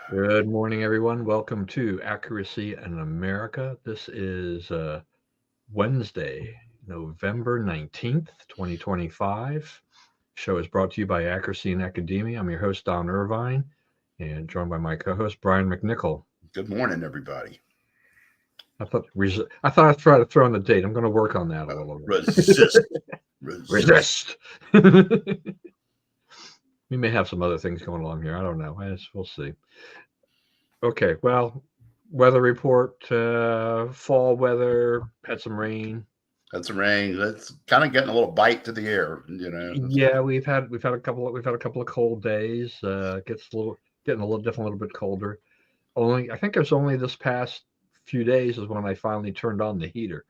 Good morning, everyone. Welcome to Accuracy in America. This is Wednesday, November 19th, 2025. Show is brought to you by Accuracy in Academia. I'm your host, Don Irvine, and joined by my co-host, Brian McNichol. Good morning, everybody. I thought I'd try to throw in the date. I'm going to work on that a little Resist. bit. Resist. Resist. We may have some other things going along here. I don't know. We'll see. Okay, well, weather report, fall weather, had some rain. Had some rain. That's kind of getting a little bite to the air, Yeah, we've had a couple of cold days. Getting a little different, a little bit colder. Only I think it was only this past few days is when I finally turned on the heater.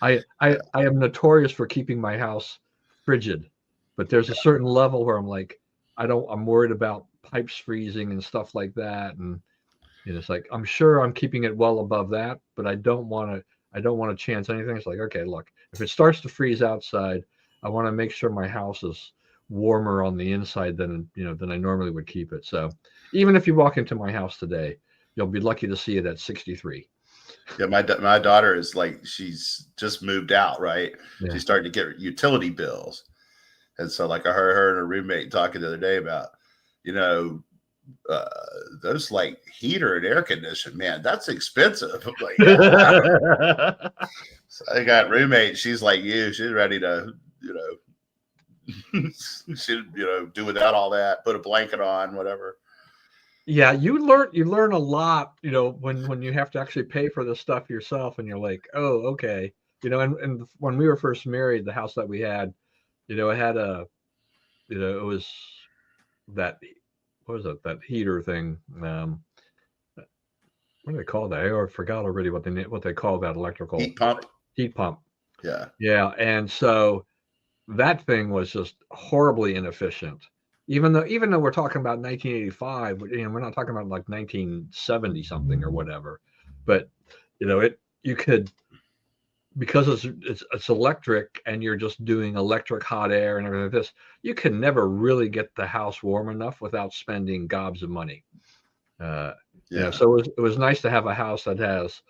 I am notorious for keeping my house frigid, but there's a certain level where I'm worried about pipes freezing and stuff like that, and it's like I'm sure I'm keeping it well above that, but I don't want to chance anything. It's like, okay, look, if it starts to freeze outside, I want to make sure my house is warmer on the inside than I normally would keep it. So even if you walk into my house today, you'll be lucky to see it at 63. Yeah, my daughter is like she's just moved out, right? Yeah. She's starting to get utility bills, and so like I heard her and her roommate talking the other day about, you know, uh, those like heater and air condition, man, that's expensive. I'm like, yeah. So I got roommate. She's like you. She's ready to, she do without all that. Put a blanket on, whatever. Yeah, you learn a lot, when you have to actually pay for the stuff yourself, and you're like, oh, okay. And when we were first married, the house that we had, it had it was that, what was it, that heater thing. What do they call that? I forgot already what they call that electrical Heat pump. heat pump. Yeah. Yeah, and so that thing was just horribly inefficient. Even though we're talking about 1985, we're not talking about like 1970 something or whatever. But it you could, because it's electric and you're just doing electric hot air and everything like this, you can never really get the house warm enough without spending gobs of money. Uh, Yeah. so it was nice to have a house that has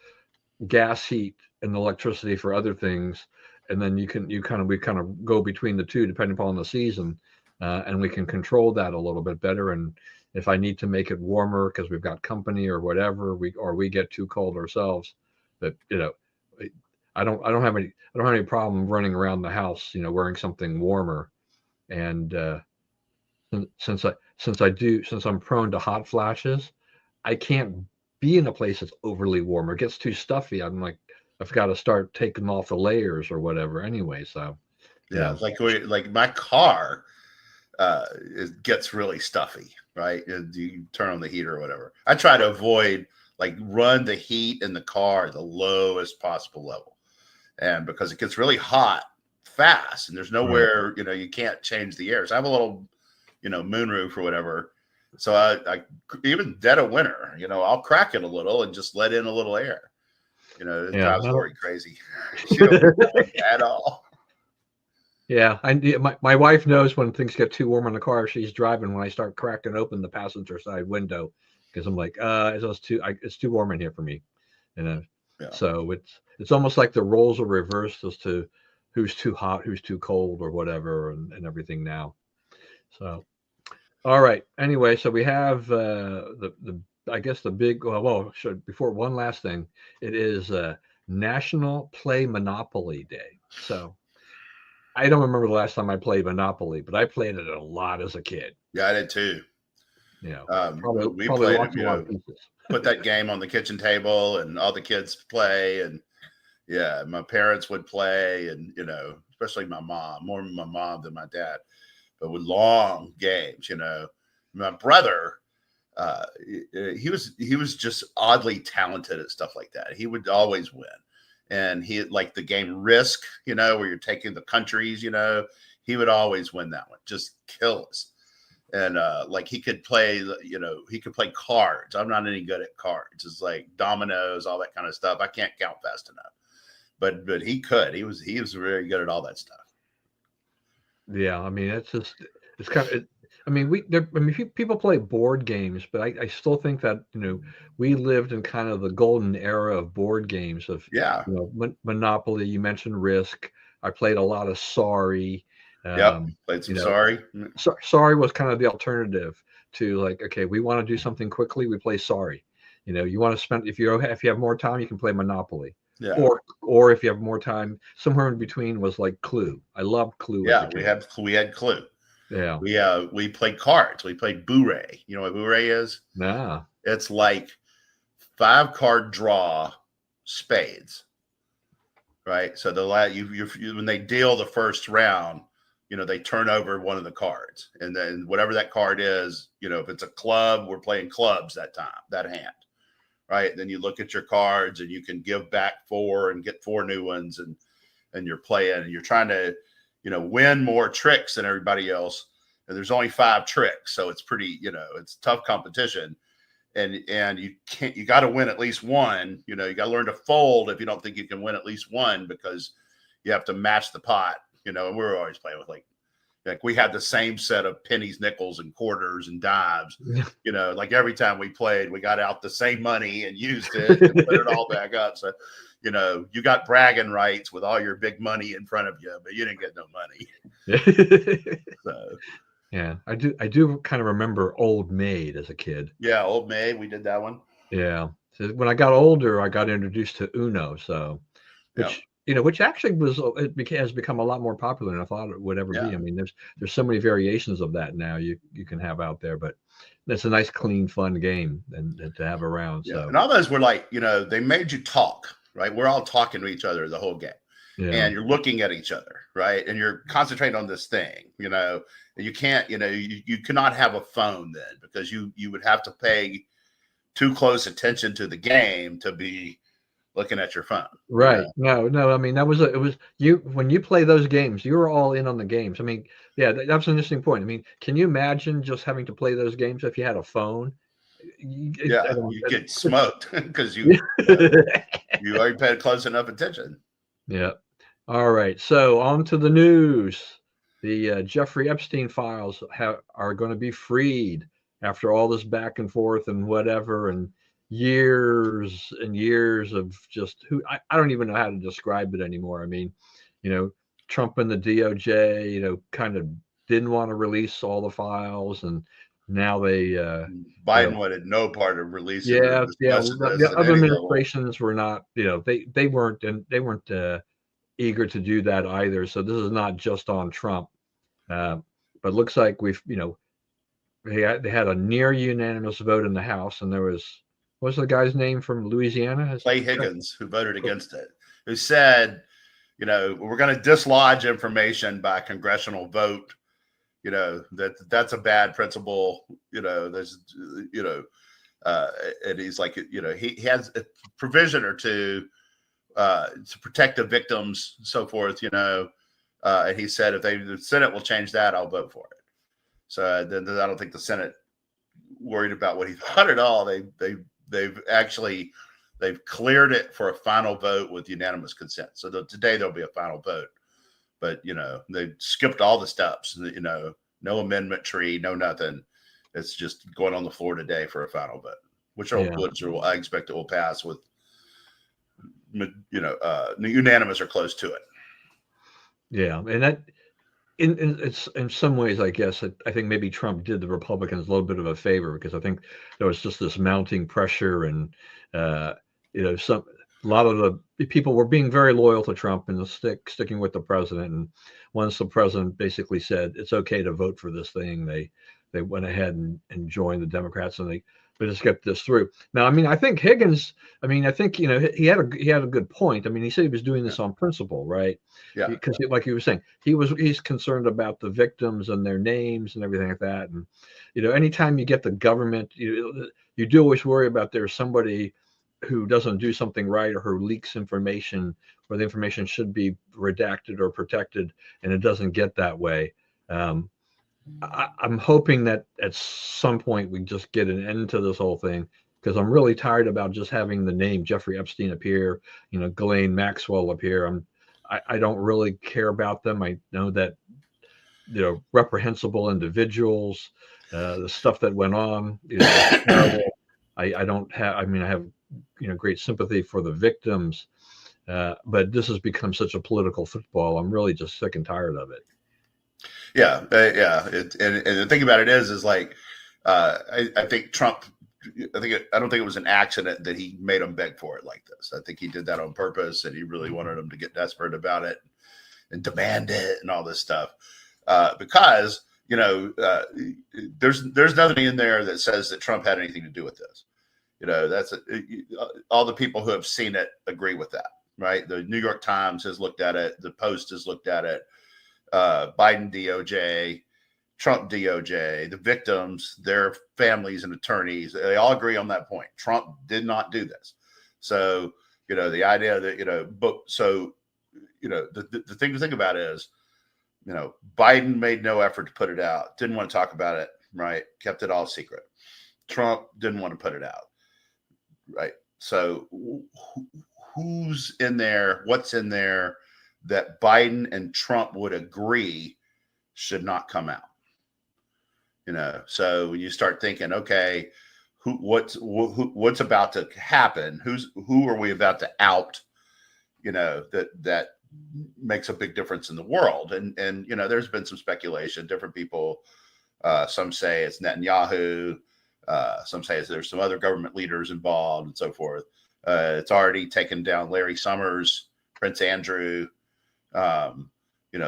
gas heat and electricity for other things, and then we kind of go between the two depending upon the season, and we can control that a little bit better. And if I need to make it warmer because we've got company or whatever, we get too cold ourselves, but I don't have any problem running around the house, wearing something warmer. And since I'm prone to hot flashes, I can't be in a place that's overly warm or gets too stuffy. I'm like, I've got to start taking off the layers or whatever anyway. So, you Yeah. know, Like my car, it gets really stuffy, right? You turn on the heater or whatever. I try to avoid like run the heat in the car at the lowest possible level, and because it gets really hot fast, and there's right. nowhere you can't change the air. So I have a little moon roof or whatever. So I even dead of winter, I'll crack it a little and just let in a little air. It Yeah. drives Lori crazy. She don't like that at all. Yeah. My wife knows when things get too warm in the car if she's driving, when I start cracking open the passenger side window, because I'm like, it's too warm in here for me. You know, Yeah. so it's almost like the roles are reversed as to who's too hot, who's too cold, or whatever, and everything now. So, all right. Anyway, so we have the I guess the big, before, one last thing, it is National Play Monopoly Day. So I don't remember the last time I played Monopoly, but I played it a lot as a kid. Yeah, I did too. Probably We probably played lost it, a lot of pieces. put that game on the kitchen table and all the kids play. And yeah, my parents would play, and, especially my mom, more my mom than my dad, but with long games, my brother, he was just oddly talented at stuff like that. He would always win. And he like the game Risk, where you're taking the countries, he would always win that one, just kill us. And like he could play cards. I'm not any good at cards. It's like dominoes, all that kind of stuff. I can't count fast enough. But he could. He was very good at all that stuff. Yeah, I mean, it's kind of. I mean, people play board games, but I still think that, we lived in kind of the golden era of board games of, Yeah. Monopoly. You mentioned Risk. I played a lot of Sorry. Yep. Um, Played some you know, Sorry. Sorry was kind of the alternative to, like, okay, we want to do something quickly, we play Sorry. You want to spend, if you have more time, you can play Monopoly. Yeah. Or if you have more time, somewhere in between was like Clue. I loved Clue as a Yeah. kid. We had Clue. Yeah. We played cards. We played Bouret. You know what Bouret is? Nah. It's like 5-card draw spades, right? So when they deal the first round, they turn over one of the cards, and then whatever that card is, if it's a club, we're playing clubs that hand, right? Then you look at your cards, and you can give back 4 and get 4 new ones, and you're playing, and you're trying to, win more tricks than everybody else. And there's only 5 tricks, so it's pretty, it's tough competition. And you got to win at least one. You got to learn to fold if you don't think you can win at least one, because you have to match the pot. And we're always playing with like we had the same set of pennies, nickels, and quarters and dimes. Like every time we played, we got out the same money and used it and put it all back up. So, you got bragging rights with all your big money in front of you, but you didn't get no money. So. Yeah, I do kind of remember Old Maid as a kid. Yeah, Old Maid, we did that one. Yeah. So when I got older, I got introduced to Uno. So, which actually has become a lot more popular than I thought it would ever be. I mean, there's so many variations of that now you can have out there, but it's a nice, clean, fun game and to have around. Yeah. So, and all those were like, they made you talk, right? We're all talking to each other the whole game. Yeah. And you're looking at each other, right? And you're concentrating on this thing, you can't, you cannot have a phone then, because you would have to pay too close attention to the game to be looking at your phone. Right. No, I mean, it was you, when you play those games, you were all in on the games. I mean, yeah, that's an interesting point. I mean, can you imagine just having to play those games if you had a phone? You get smoked because you already paid close enough attention. Yeah. All right. So on to the news. The Jeffrey Epstein files are going to be freed after all this back and forth and whatever, and years and years of just I don't even know how to describe it anymore. I mean, Trump and the DOJ, kind of didn't want to release all the files, and now they Biden wanted no part of releasing. Yeah. The other administrations were not, they weren't eager to do that either. So this is not just on Trump. But it looks like they had a near unanimous vote in the House, and there what's the guy's name from Louisiana? Clay Higgins, who voted against it, who said, we're going to dislodge information by congressional vote. That's a bad principle. There's, and he's like, he has a provision or two to protect the victims, and so forth. And he said, if the Senate will change that, I'll vote for it. So then I don't think the Senate worried about what he thought at all. They've cleared it for a final vote with unanimous consent. So today there'll be a final vote, but they skipped all the steps. No amendment tree, no nothing. It's just going on the floor today for a final vote, which I expect it will pass with unanimous or close to it. Yeah, and that in some ways, I guess I think maybe Trump did the Republicans a little bit of a favor, because I think there was just this mounting pressure, and a lot of the people were being very loyal to Trump and sticking with the president. And once the president basically said it's okay to vote for this thing, they went ahead and joined the Democrats, and they just get this through. Now, I mean, I think Higgins, he had a good point. I mean, he said he was doing this on principle, right? Yeah. Because like you were saying, he's concerned about the victims and their names and everything like that. And, anytime you get the government, you do always worry about there's somebody who doesn't do something right, or who leaks information where the information should be redacted or protected, and it doesn't get that way. I'm hoping that at some point we just get an end to this whole thing, because I'm really tired about just having the name Jeffrey Epstein appear, Ghislaine Maxwell appear. I don't really care about them. I know that reprehensible individuals. The stuff that went on, was terrible. I don't have. I mean, I have great sympathy for the victims, but this has become such a political football. I'm really just sick and tired of it. Yeah, yeah. And the thing about it is like, I think Trump. I don't think it was an accident that he made them beg for it like this. I think he did that on purpose, and he really wanted them to get desperate about it and demand it and all this stuff, because there's nothing in there that says that Trump had anything to do with this. That's all the people who have seen it agree with that, right? The New York Times has looked at it, the Post has looked at it, Biden DOJ, Trump DOJ, the victims, their families and attorneys, they all agree on that point. Trump did not do this. So, the idea that, the thing to think about is, Biden made no effort to put it out, didn't want to talk about it, right? Kept it all secret. Trump didn't want to put it out, right? So who's in there? What's in there that Biden and Trump would agree should not come out? So when you start thinking, okay, what's about to happen? Who are we about to out? That makes a big difference in the world. And there's been some speculation. Different people, some say it's Netanyahu, some say there's some other government leaders involved, and so forth. It's already taken down Larry Summers, Prince Andrew.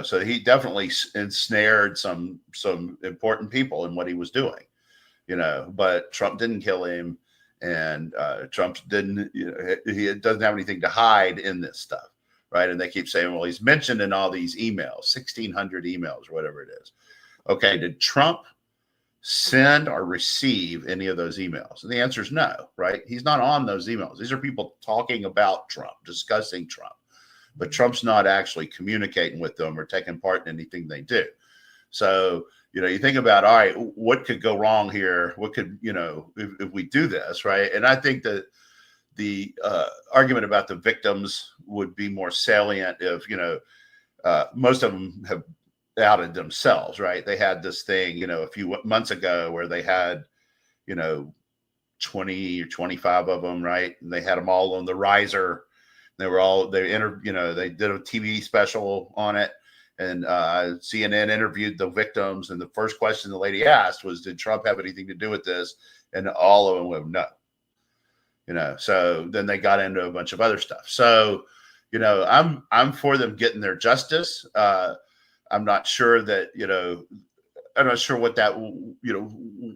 So he definitely ensnared some important people in what he was doing, but Trump didn't kill him, and Trump didn't, he doesn't have anything to hide in this stuff, right? And they keep saying, well, he's mentioned in all these emails, 1,600 emails, or whatever it is. Okay, did Trump send or receive any of those emails? And the answer is no, right? He's not on those emails. These are people talking about Trump, discussing Trump. But Trump's not actually communicating with them or taking part in anything they do. So, you think about, all right, what could go wrong here? What could, if we do this, right? And I think that the argument about the victims would be more salient if, most of them have outed themselves, right? They had this thing, a few months ago where they had, 20 or 25 of them, right? And they had them all on the riser. They did a TV special on it, and CNN interviewed the victims. And the first question the lady asked was, did Trump have anything to do with this? And all of them went, no. So then they got into a bunch of other stuff. So, I'm for them getting their justice. I'm not sure that, I'm not sure what that,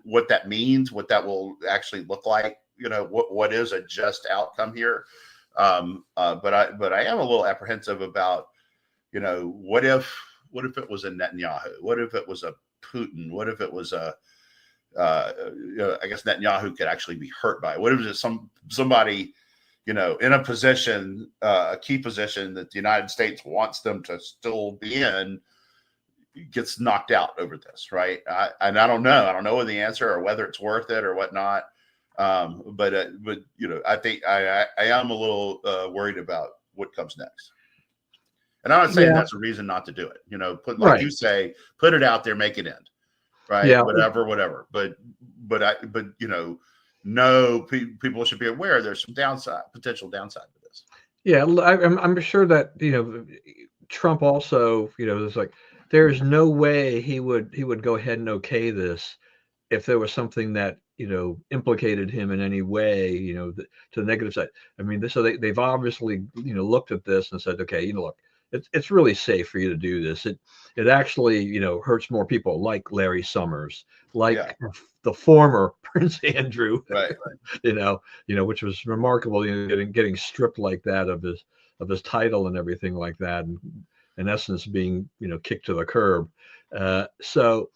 what that means, what that will actually look like, what is a just outcome here. But I am a little apprehensive about, what if it was a Netanyahu? What if it was a Putin? What if it was I guess Netanyahu could actually be hurt by it. What if it's somebody, in a position, a key position that the United States wants them to still be in, gets knocked out over this, right? I don't know. I don't know the answer or whether it's worth it or whatnot. But I think I am a little worried about what comes next. And I'm not saying that's a reason not to do it. Like you say, put it out there, make it end, right? Yeah. Whatever. But no, people should be aware there's some potential downside to this. Yeah, I'm sure that Trump also, it's like there's no way he would go ahead and okay this if there was something that implicated him in any way, to the negative side. I mean, so they've obviously, looked at this and said, okay, look, it's really safe for you to do this. It actually, hurts more people like Larry Summers, like the former Prince Andrew, right. Which was remarkable, getting stripped like that of his title and everything like that, and in essence being, kicked to the curb. So.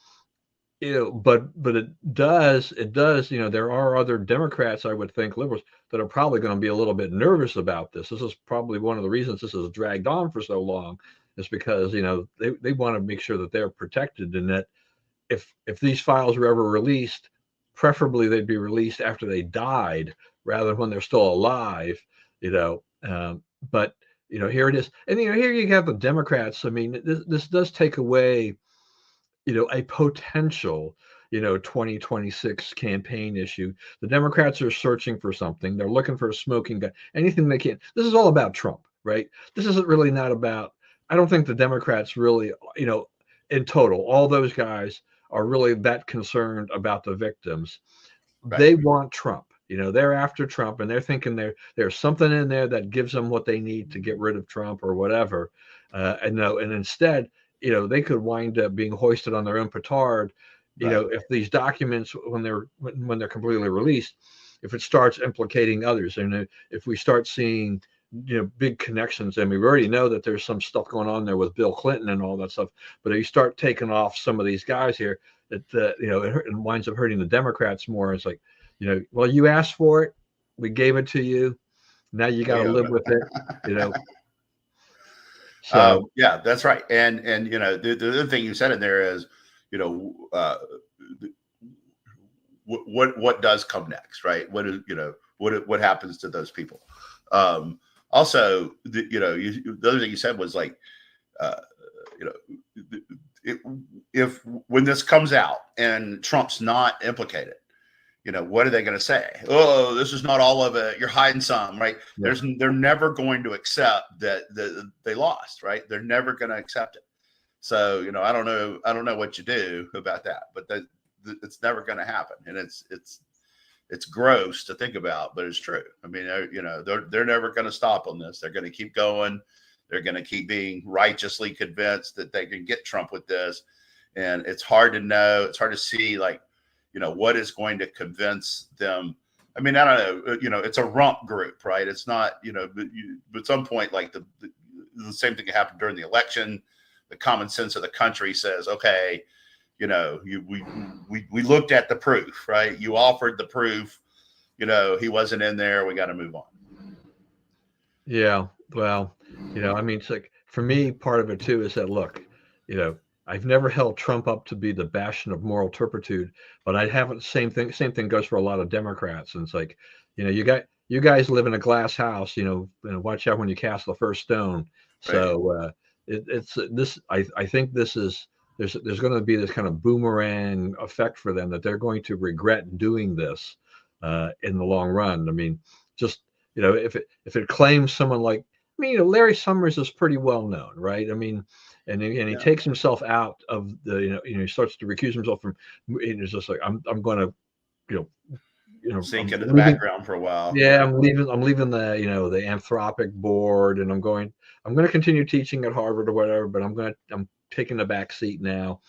But it does, there are other Democrats, I would think, liberals, that are probably going to be a little bit nervous about this. This is probably one of the reasons this has dragged on for so long, is because, they want to make sure that they're protected, and that if these files were ever released, preferably they'd be released after they died rather than when they're still alive, but, here it is. And, here you have the Democrats. I mean, this does take away a potential, 2026 campaign issue. The Democrats are searching for something. They're looking for a smoking gun, anything they can. This is all about Trump, right? This isn't really not about, I don't think the Democrats really, in total, all those guys are really that concerned about the victims. Right. They want Trump. They're after Trump, and they're thinking there's something in there that gives them what they need to get rid of Trump or whatever. And instead, they could wind up being hoisted on their own petard. Right. If these documents, when they're completely released, if it starts implicating others, and if we start seeing big connections, and we already know that there's some stuff going on there with Bill Clinton and all that stuff, but if you start taking off some of these guys here, that it winds up hurting the Democrats more. It's like, well, you asked for it, we gave it to you, now you got to live with it. So yeah, that's right. And the other thing you said in there is, what does come next, right? What happens to those people? Also, the other thing you said was like, if when this comes out and Trump's not implicated, what are they going to say? Oh, this is not all of it. You're hiding some, right? Yeah. They're never going to accept that they lost, right? They're never going to accept it. So, I don't know what you do about that, but it's never going to happen. And it's gross to think about, but it's true. I mean, they're never going to stop on this. They're going to keep going. They're going to keep being righteously convinced that they can get Trump with this. And it's hard to know. It's hard to see, like, what is going to convince them. I mean, I don't know, it's a rump group, right? It's not, but at some point, like the same thing happened during the election. The common sense of the country says, okay, we looked at the proof, right? You offered the proof, he wasn't in there. We got to move on. Yeah. Well, I mean, it's like, for me, part of it too is that, look, I've never held Trump up to be the bastion of moral turpitude, but I haven't. Same thing goes for a lot of Democrats. And it's like, you guys live in a glass house, and watch out when you cast the first stone. Right. So it's this. I think this is there's going to be this kind of boomerang effect for them, that they're going to regret doing this in the long run. I mean, just if it claims someone like, I mean, Larry Summers is pretty well known, right? I mean, and he takes himself out of the, he starts to recuse himself from. It's just like, I'm going to, sink into the background for a while. Yeah, I'm leaving the, the Anthropic board, and I'm going to continue teaching at Harvard or whatever, but I'm taking the back seat now.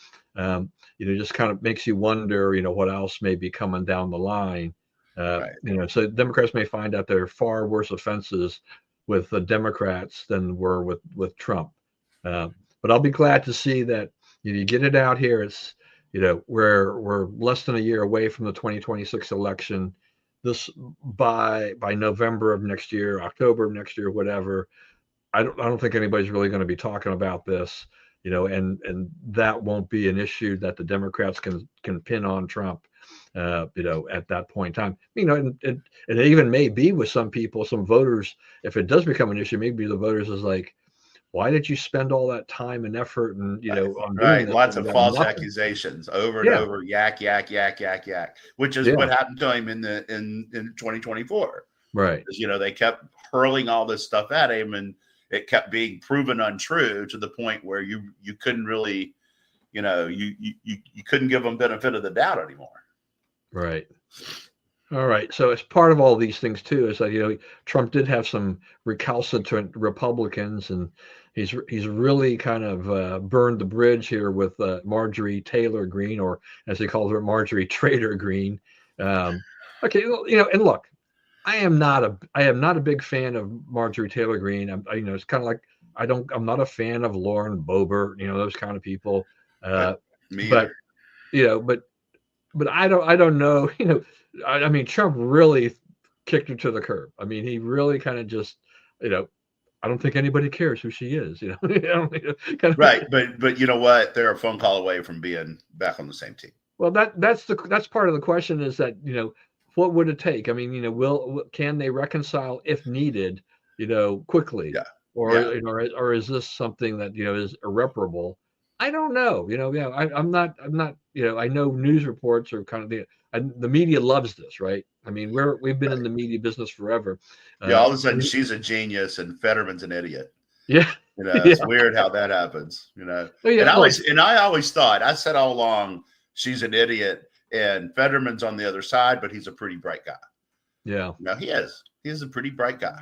Just kind of makes you wonder, what else may be coming down the line. Right. So Democrats may find out there are far worse offenses with the Democrats than were with Trump. But I'll be glad to see that you get it out here. It's, we're less than a year away from the 2026 election. This by November of next year, October of next year, whatever. I don't think anybody's really going to be talking about this, and that won't be an issue that the Democrats can pin on Trump. At that point in time, and it even may be with some people, some voters, if it does become an issue, maybe the voters is like, why did you spend all that time and effort and, on doing this? Lots of false accusations over and over, yak, which is what happened to him in 2024. Right. Because, they kept hurling all this stuff at him, and it kept being proven untrue to the point where you couldn't really, you couldn't give them benefit of the doubt anymore. Right. All right. So as part of all these things too, is that, Trump did have some recalcitrant Republicans, and he's really kind of burned the bridge here with Marjorie Taylor Greene, or as they call her, Marjorie Trader Greene. Okay. And look, I am not a big fan of Marjorie Taylor Greene. It's kind of like, I'm not a fan of Lauren Boebert, those kind of people. Me but, but I don't know, I mean, Trump really kicked her to the curb. I mean, he really kind of just, I don't think anybody cares who she is, Right. But you know what? They're a phone call away from being back on the same team. Well, that's part of the question, is that, what would it take? I mean, can they reconcile if needed, quickly? Yeah. Or is this something that, is irreparable? I don't know. Yeah, I'm not. I know news reports are kind of the media loves this, right? I mean, we've been in Right. the media business forever. Yeah, all of a sudden And she's a genius and Fetterman's an idiot. yeah, It's yeah, weird how that happens. oh, And yeah. I always thought, I said all along, she's an idiot and Fetterman's on the other side, but he's a pretty bright guy. Yeah. He is. He is a pretty bright guy.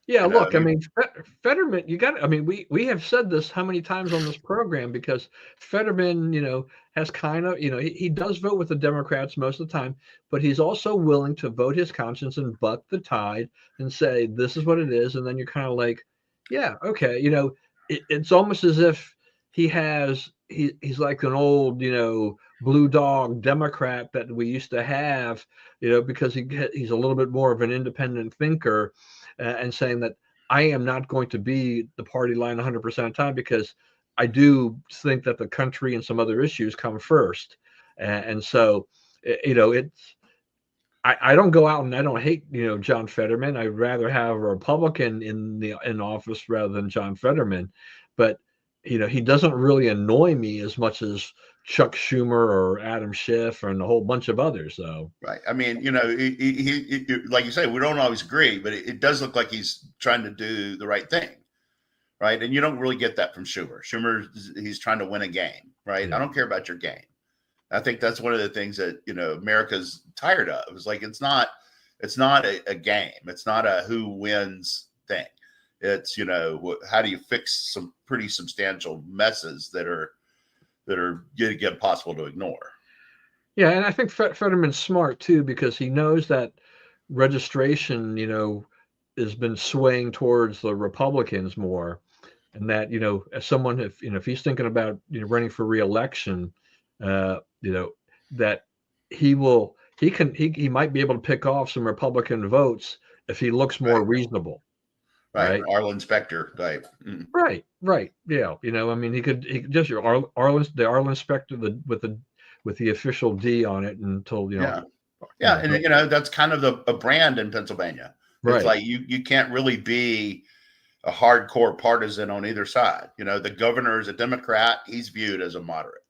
Yeah, look, I He, mean, Fetterman, I mean, we have said this how many times on this program because Fetterman, has kind of, he does vote with the Democrats most of the time, but he's also willing to vote his conscience and buck the tide and say, this is what it is. And then you're kind of like, yeah, okay. It's almost as if he's like an old, blue dog Democrat that we used to have, because he's a little bit more of an independent thinker and saying that I am not going to be the party line 100% of the time because I do think that the country and some other issues come first. And so, it's, I don't go out and I don't hate, John Fetterman. I'd rather have a Republican in office rather than John Fetterman. But, he doesn't really annoy me as much as Chuck Schumer or Adam Schiff and a whole bunch of others. So, right. I mean, like you say, we don't always agree, but it does look like he's trying to do the right thing. Right. And you don't really get that from Schumer. He's trying to win a game. Right. I yeah. don't care about your game. I think that's one of the things that, America's tired of. It's like, it's not a game. It's not a who wins thing. It's, how do you fix some pretty substantial messes that are get possible to ignore. Yeah, and I think Fetterman's smart too because he knows that registration, has been swaying towards the Republicans more, and that as someone if he's thinking about running for reelection, uh, you know that he might be able to pick off some Republican votes if he looks more Right. reasonable, Right. right? Arlen Specter type. Right. Yeah. I mean, he could just your Arlen Specter with the official D on it until Yeah. Yeah. And, but that's kind of a brand in Pennsylvania. It's right. like you can't really be a hardcore partisan on either side. The governor is a Democrat. He's viewed as a moderate.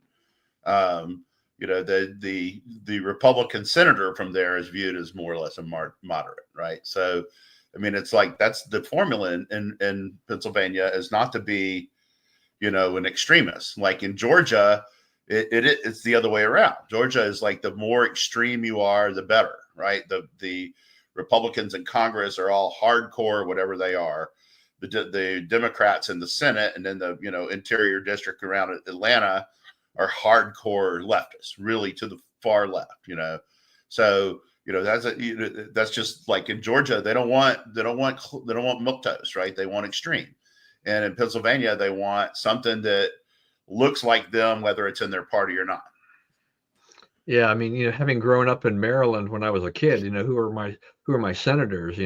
The Republican senator from there is viewed as more or less a moderate, right? So, I mean, it's like that's the formula in Pennsylvania is not to be, an extremist. Like in Georgia, it's the other way around. Georgia is like the more extreme you are, the better, right? The Republicans in Congress are all hardcore, whatever they are. The Democrats in the Senate and then the interior district around Atlanta are hardcore leftists, really to the far left. So that's just like in Georgia, they don't want milquetoast, right? They want extreme, and in Pennsylvania, they want something that looks like them, whether it's in their party or not. Yeah, I mean, having grown up in Maryland when I was a kid, who are my senators,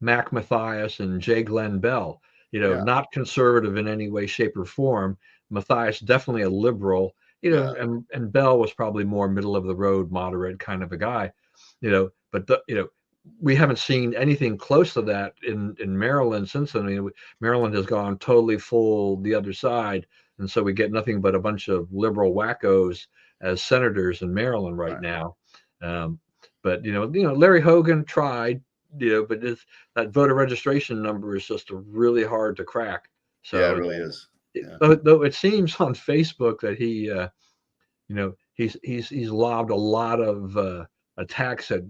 Mac Mathias and J. Glenn Bell, Yeah, not conservative in any way, shape, or form. Mathias definitely a liberal, yeah, and Bell was probably more middle of the road, moderate kind of a guy, but we haven't seen anything close to that in Maryland since then. I mean, Maryland has gone totally full the other side, and so we get nothing but a bunch of liberal wackos as senators in Maryland right right. now. Um, but Larry Hogan tried, but that voter registration number is just really hard to crack. Yeah, it So really is. Yeah, though it seems on Facebook that he's lobbed a lot of attacks at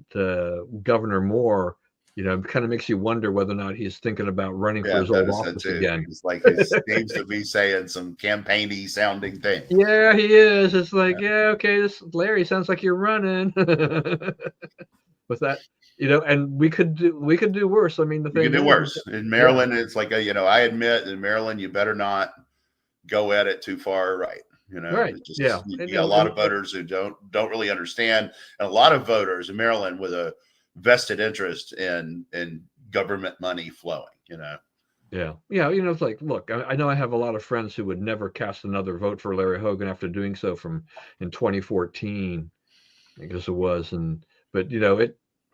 Governor Moore. It kind of makes you wonder whether or not he's thinking about running for yeah, his that old is it office too. again. It's like he seems to be saying some campaigny sounding things. Yeah, he is. It's like, Yeah. yeah, okay, this Larry sounds like you're running with that, and we could do worse. I mean, the You can thing do is, worse. In yeah, Maryland, it's like I admit in Maryland, you better not go at it too far right. right, It's yeah, just you and, got a lot of voters who don't really understand, and a lot of voters in Maryland with a vested interest in government money flowing. yeah. It's like, look, I know I have a lot of friends who would never cast another vote for Larry Hogan after doing so from in 2014, I guess it was, but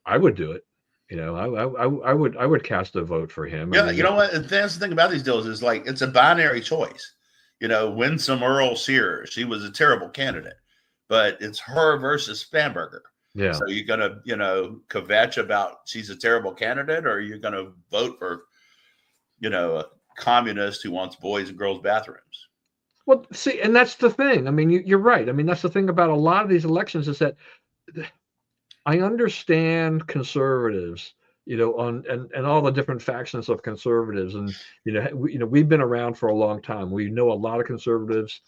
I would do it. I would cast a vote for him. I Yeah, mean, you know what? And that's the thing about these deals is like it's a binary choice. Winsome Earl Sears. She was a terrible candidate, but it's her versus Spanberger. Yeah. So you're going to, kvetch about she's a terrible candidate, or you're going to vote for, a communist who wants boys and girls bathrooms. Well, see, and that's the thing. I mean, you're right. I mean, that's the thing about a lot of these elections is that I understand conservatives, and all the different factions of conservatives, and we've been around for a long time. We know a lot of conservatives.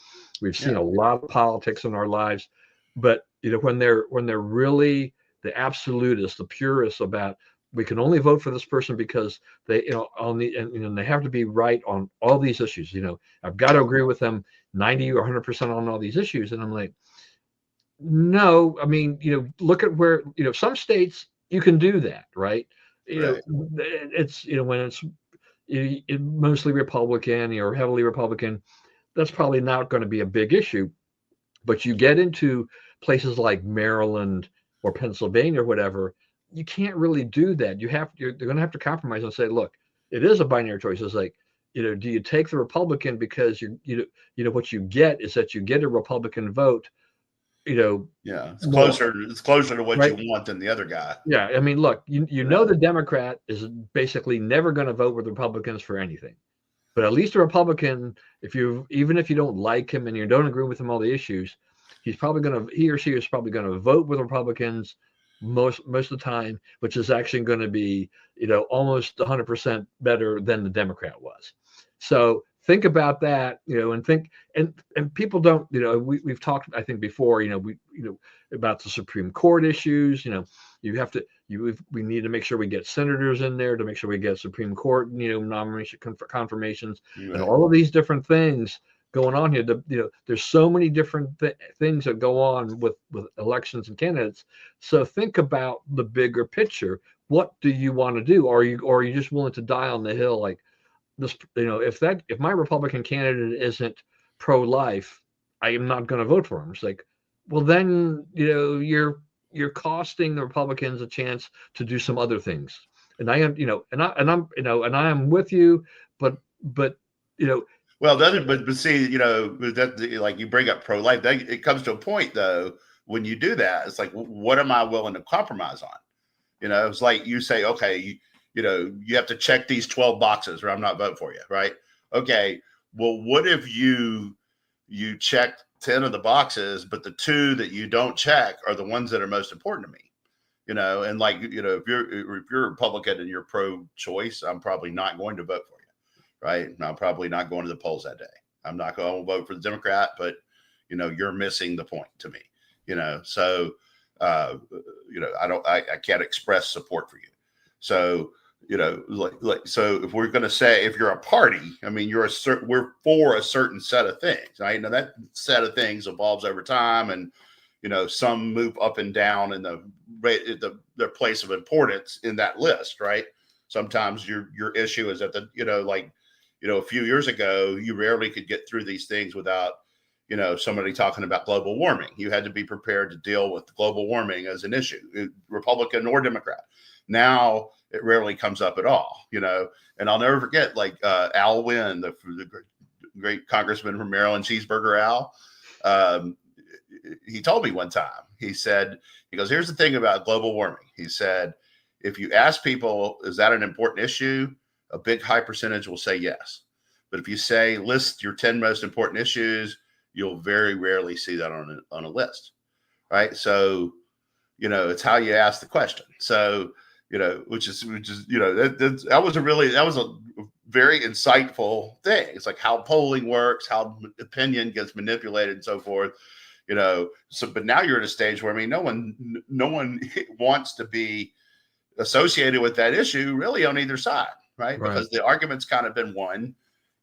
We've seen a lot of politics in our lives, but when they're really the absolutists, the purists about we can only vote for this person because they and they have to be right on all these issues. I've got to agree with them 90 or 100% on all these issues, and I'm like, no. I mean, look at where some states you can do that, right? It's when it's mostly Republican or heavily Republican, that's probably not going to be a big issue. But you get into places like Maryland or Pennsylvania or whatever, you can't really do that. They're going to have to compromise and say, look, it is a binary choice. It's like, do you take the Republican because what you get is that you get a Republican vote. It's closer. It's closer to what you want than the other guy. Yeah, I mean, look, the Democrat is basically never going to vote with Republicans for anything. But at least a Republican, even if you don't like him and you don't agree with him on the issues, he or she is probably going to vote with Republicans most of the time, which is actually going to be almost 100% better than the Democrat was. So think about that, and people don't, we've talked, I think before, about the Supreme Court issues. We need to make sure we get senators in there to make sure we get Supreme Court, nomination confirmations, and all of these different things going on here. There's so many different things that go on with elections and candidates. So think about the bigger picture. What do you want to do? Or are you just willing to die on the hill like this? If my Republican candidate isn't pro-life, I am not going to vote for him. It's like, well, then you're costing the Republicans a chance to do some other things. And I am, and I am with you, but well, but see, that like you bring up pro-life, it comes to a point though when you do that, it's like, what am I willing to compromise on? It's like you say, okay, you have to check these 12 boxes or I'm not voting for you, right? Okay, well, what if you checked 10 of the boxes, but the 2 that you don't check are the ones that are most important to me, and like, if you're a Republican and you're pro-choice, I'm probably not going to vote for you, right? I'm probably not going to the polls that day. I'm not going to vote for the Democrat, but you're missing the point to me, so I can't express support for you. So, so if we're going to say, if you're a party, I mean, we're for a certain set of things, right? Now that set of things evolves over time, and, some move up and down in their place of importance in that list, right? Sometimes your issue is that a few years ago, you rarely could get through these things without, somebody talking about global warming. You had to be prepared to deal with global warming as an issue, Republican or Democrat. Now it rarely comes up at all, and I'll never forget, Al Wynn, the great congressman from Maryland, Cheeseburger Al. He told me one time, he goes, here's the thing about global warming. He said, if you ask people, is that an important issue? A big high percentage will say yes. But if you say, list your 10 most important issues, you'll very rarely see that on a list. Right. So, it's how you ask the question. So, which is, that was a very insightful thing. It's like how polling works, how opinion gets manipulated and so forth, but now you're at a stage where, I mean, no one wants to be associated with that issue really on either side. Right. Because the argument's kind of been won,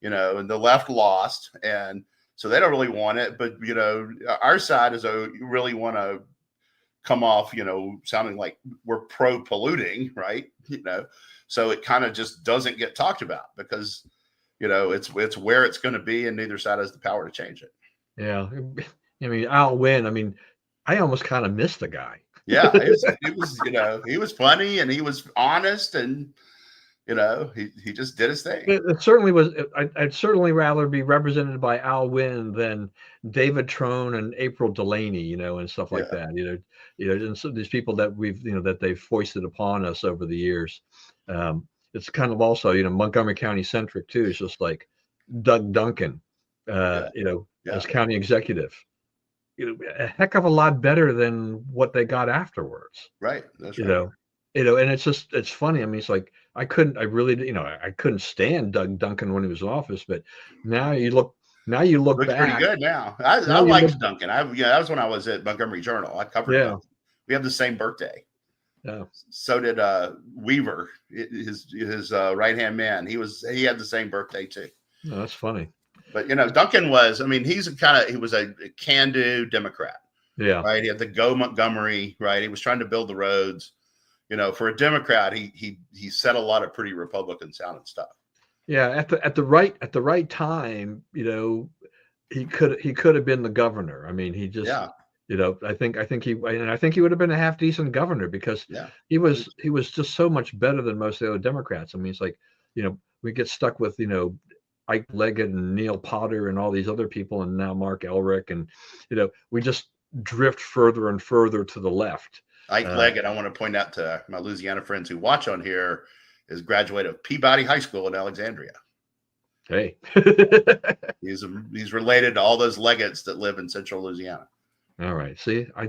and the left lost. And so they don't really want it. But, our side is really want to come off, sounding like we're pro-polluting, right? So it kind of just doesn't get talked about because, it's where it's going to be, and neither side has the power to change it. Yeah. I mean, Al Wynn, I mean, I almost kind of missed the guy. Yeah. He was funny and he was honest, and, You know, he just did his thing. It certainly was. I'd certainly rather be represented by Al Wynn than David Trone and April Delaney, you know, and stuff like Yeah. that. And so these people that we've, that they've foisted upon us over the years. It's kind of also, Montgomery County centric too. It's just like Doug Duncan, Yeah. as county executive. A heck of a lot better than what they got afterwards. Right. That's You right. know, and it's funny. I mean, it's like I couldn't stand Doug Duncan when he was in office, but now you look Looks pretty back. good now. I Now you look, liked Duncan. That was when I was at Montgomery Journal. I covered yeah, Duncan. We have the same birthday. yeah. So did Weaver, his right hand man. He had the same birthday too. No, that's funny. But Duncan was. I mean, he was a can-do Democrat. Yeah, Right. He had the Go Montgomery. Right. He was trying to build the roads. For a Democrat, he said a lot of pretty Republican sounding stuff. yeah. At the right time, he could have been the governor. I mean, he just. Yeah. I think he would have been a half decent governor because he was just so much better than most of the other Democrats. I mean, it's like, we get stuck with, Ike Leggett and Neil Potter and all these other people, and now Mark Elrick, and we just drift further and further to the left. Ike Leggett, I want to point out to my Louisiana friends who watch on here, is graduate of Peabody High School in Alexandria. Hey, he's related to all those Leggetts that live in Central Louisiana. All right. See, I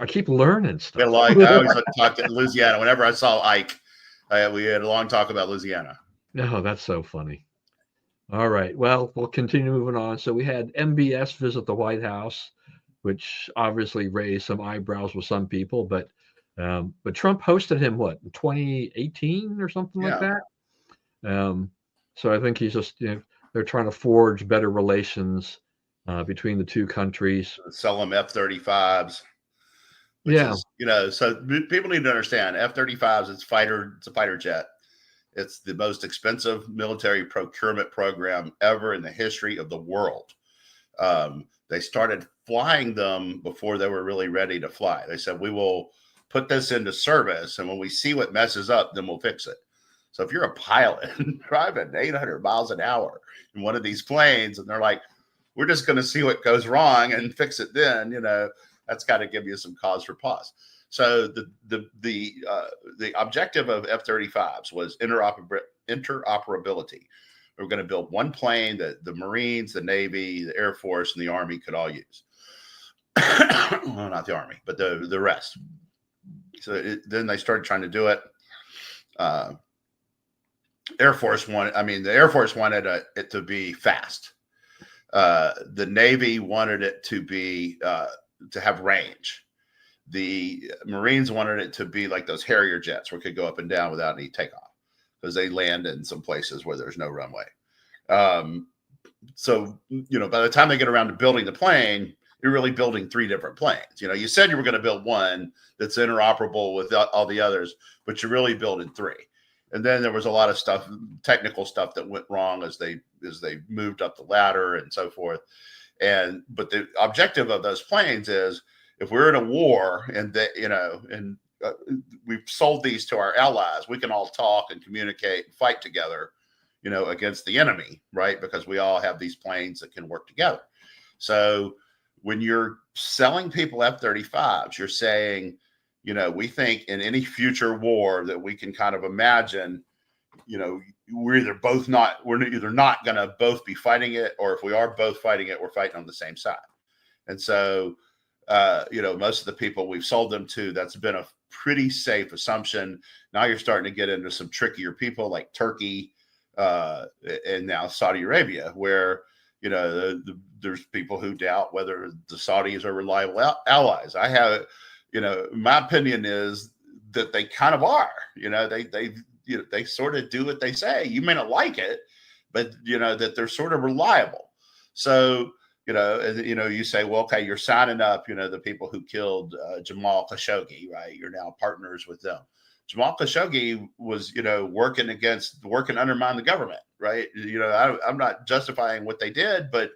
keep learning stuff. I always talk to Louisiana. Whenever I saw Ike, we had a long talk about Louisiana. No, that's so funny. All right. Well, we'll continue moving on. So we had MBS visit the White House, which obviously raised some eyebrows with some people, but Trump hosted him in 2018 or something like that. So I think he's just they're trying to forge better relations between the two countries. Sell them F-35s. Yeah. So people need to understand F-35s. It's a fighter jet. It's the most expensive military procurement program ever in the history of the world. They started flying them before they were really ready to fly. They said, we will put this into service, and when we see what messes up, then we'll fix it. So if you're a pilot driving 800 miles an hour in one of these planes, and they're like, we're just going to see what goes wrong and fix it then, that's got to give you some cause for pause. So the objective of F-35s was interoperability. We were going to build one plane that the Marines, the Navy, the Air Force, and the Army could all use. Well, not the Army, but the rest. So then they started trying to do it. The Air Force wanted it to be fast. The Navy wanted it to be to have range. The Marines wanted it to be like those Harrier jets where it could go up and down without any takeoff, because they land in some places where there's no runway. So by the time they get around to building the plane, you're really building three different planes. You said you were going to build one that's interoperable with all the others, but you're really building three. And then there was a lot of technical stuff that went wrong as they moved up the ladder and so forth. But the objective of those planes is, if we're in a war and we've sold these to our allies, we can all talk and communicate and fight together, against the enemy, right? Because we all have these planes that can work together. So when you're selling people F-35s, you're saying, we think in any future war that we can kind of imagine, we're either not going to both be fighting it, or if we are both fighting it, we're fighting on the same side. And so, most of the people we've sold them to, that's been a pretty safe assumption. Now you're starting to get into some trickier people like Turkey and now Saudi Arabia, where, there's people who doubt whether the Saudis are reliable allies. I have, my opinion is that they kind of are. They sort of do what they say. You may not like it, but that they're sort of reliable. So, you say, well, okay, you're signing up, the people who killed Jamal Khashoggi, right? You're now partners with them. Jamal Khashoggi was, working to undermine the government, right? I'm not justifying what they did, but,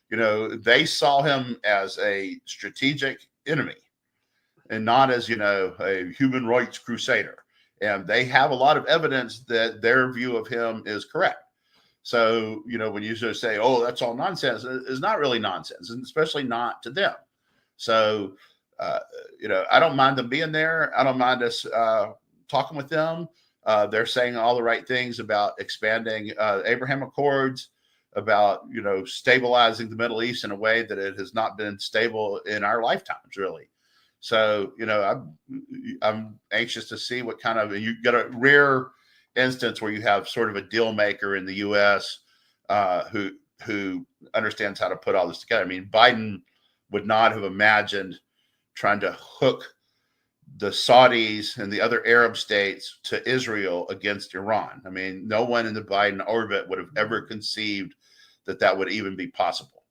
they saw him as a strategic enemy and not as, a human rights crusader. and they have a lot of evidence that their view of him is correct. So, when you sort of say, oh, that's all nonsense, it's not really nonsense, and especially not to them. So, I don't mind them being there. I don't mind us talking with them. They're saying all the right things about expanding Abraham Accords, about, stabilizing the Middle East in a way that it has not been stable in our lifetimes, really. So, I'm anxious to see what kind of, you got a rare instance where you have sort of a deal maker in the U.S. Who understands how to put all this together. I mean, Biden would not have imagined trying to hook the Saudis and the other Arab states to Israel against Iran. I mean, no one in the Biden orbit would have ever conceived that would even be possible.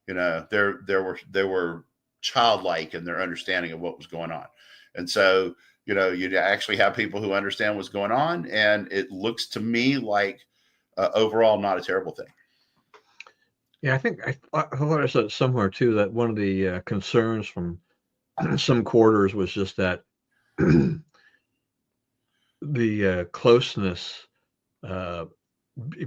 They were childlike in their understanding of what was going on. And so, you'd actually have people who understand what's going on. And it looks to me like overall not a terrible thing. Yeah, I think I thought I said somewhere too that one of the concerns from some quarters was just that the closeness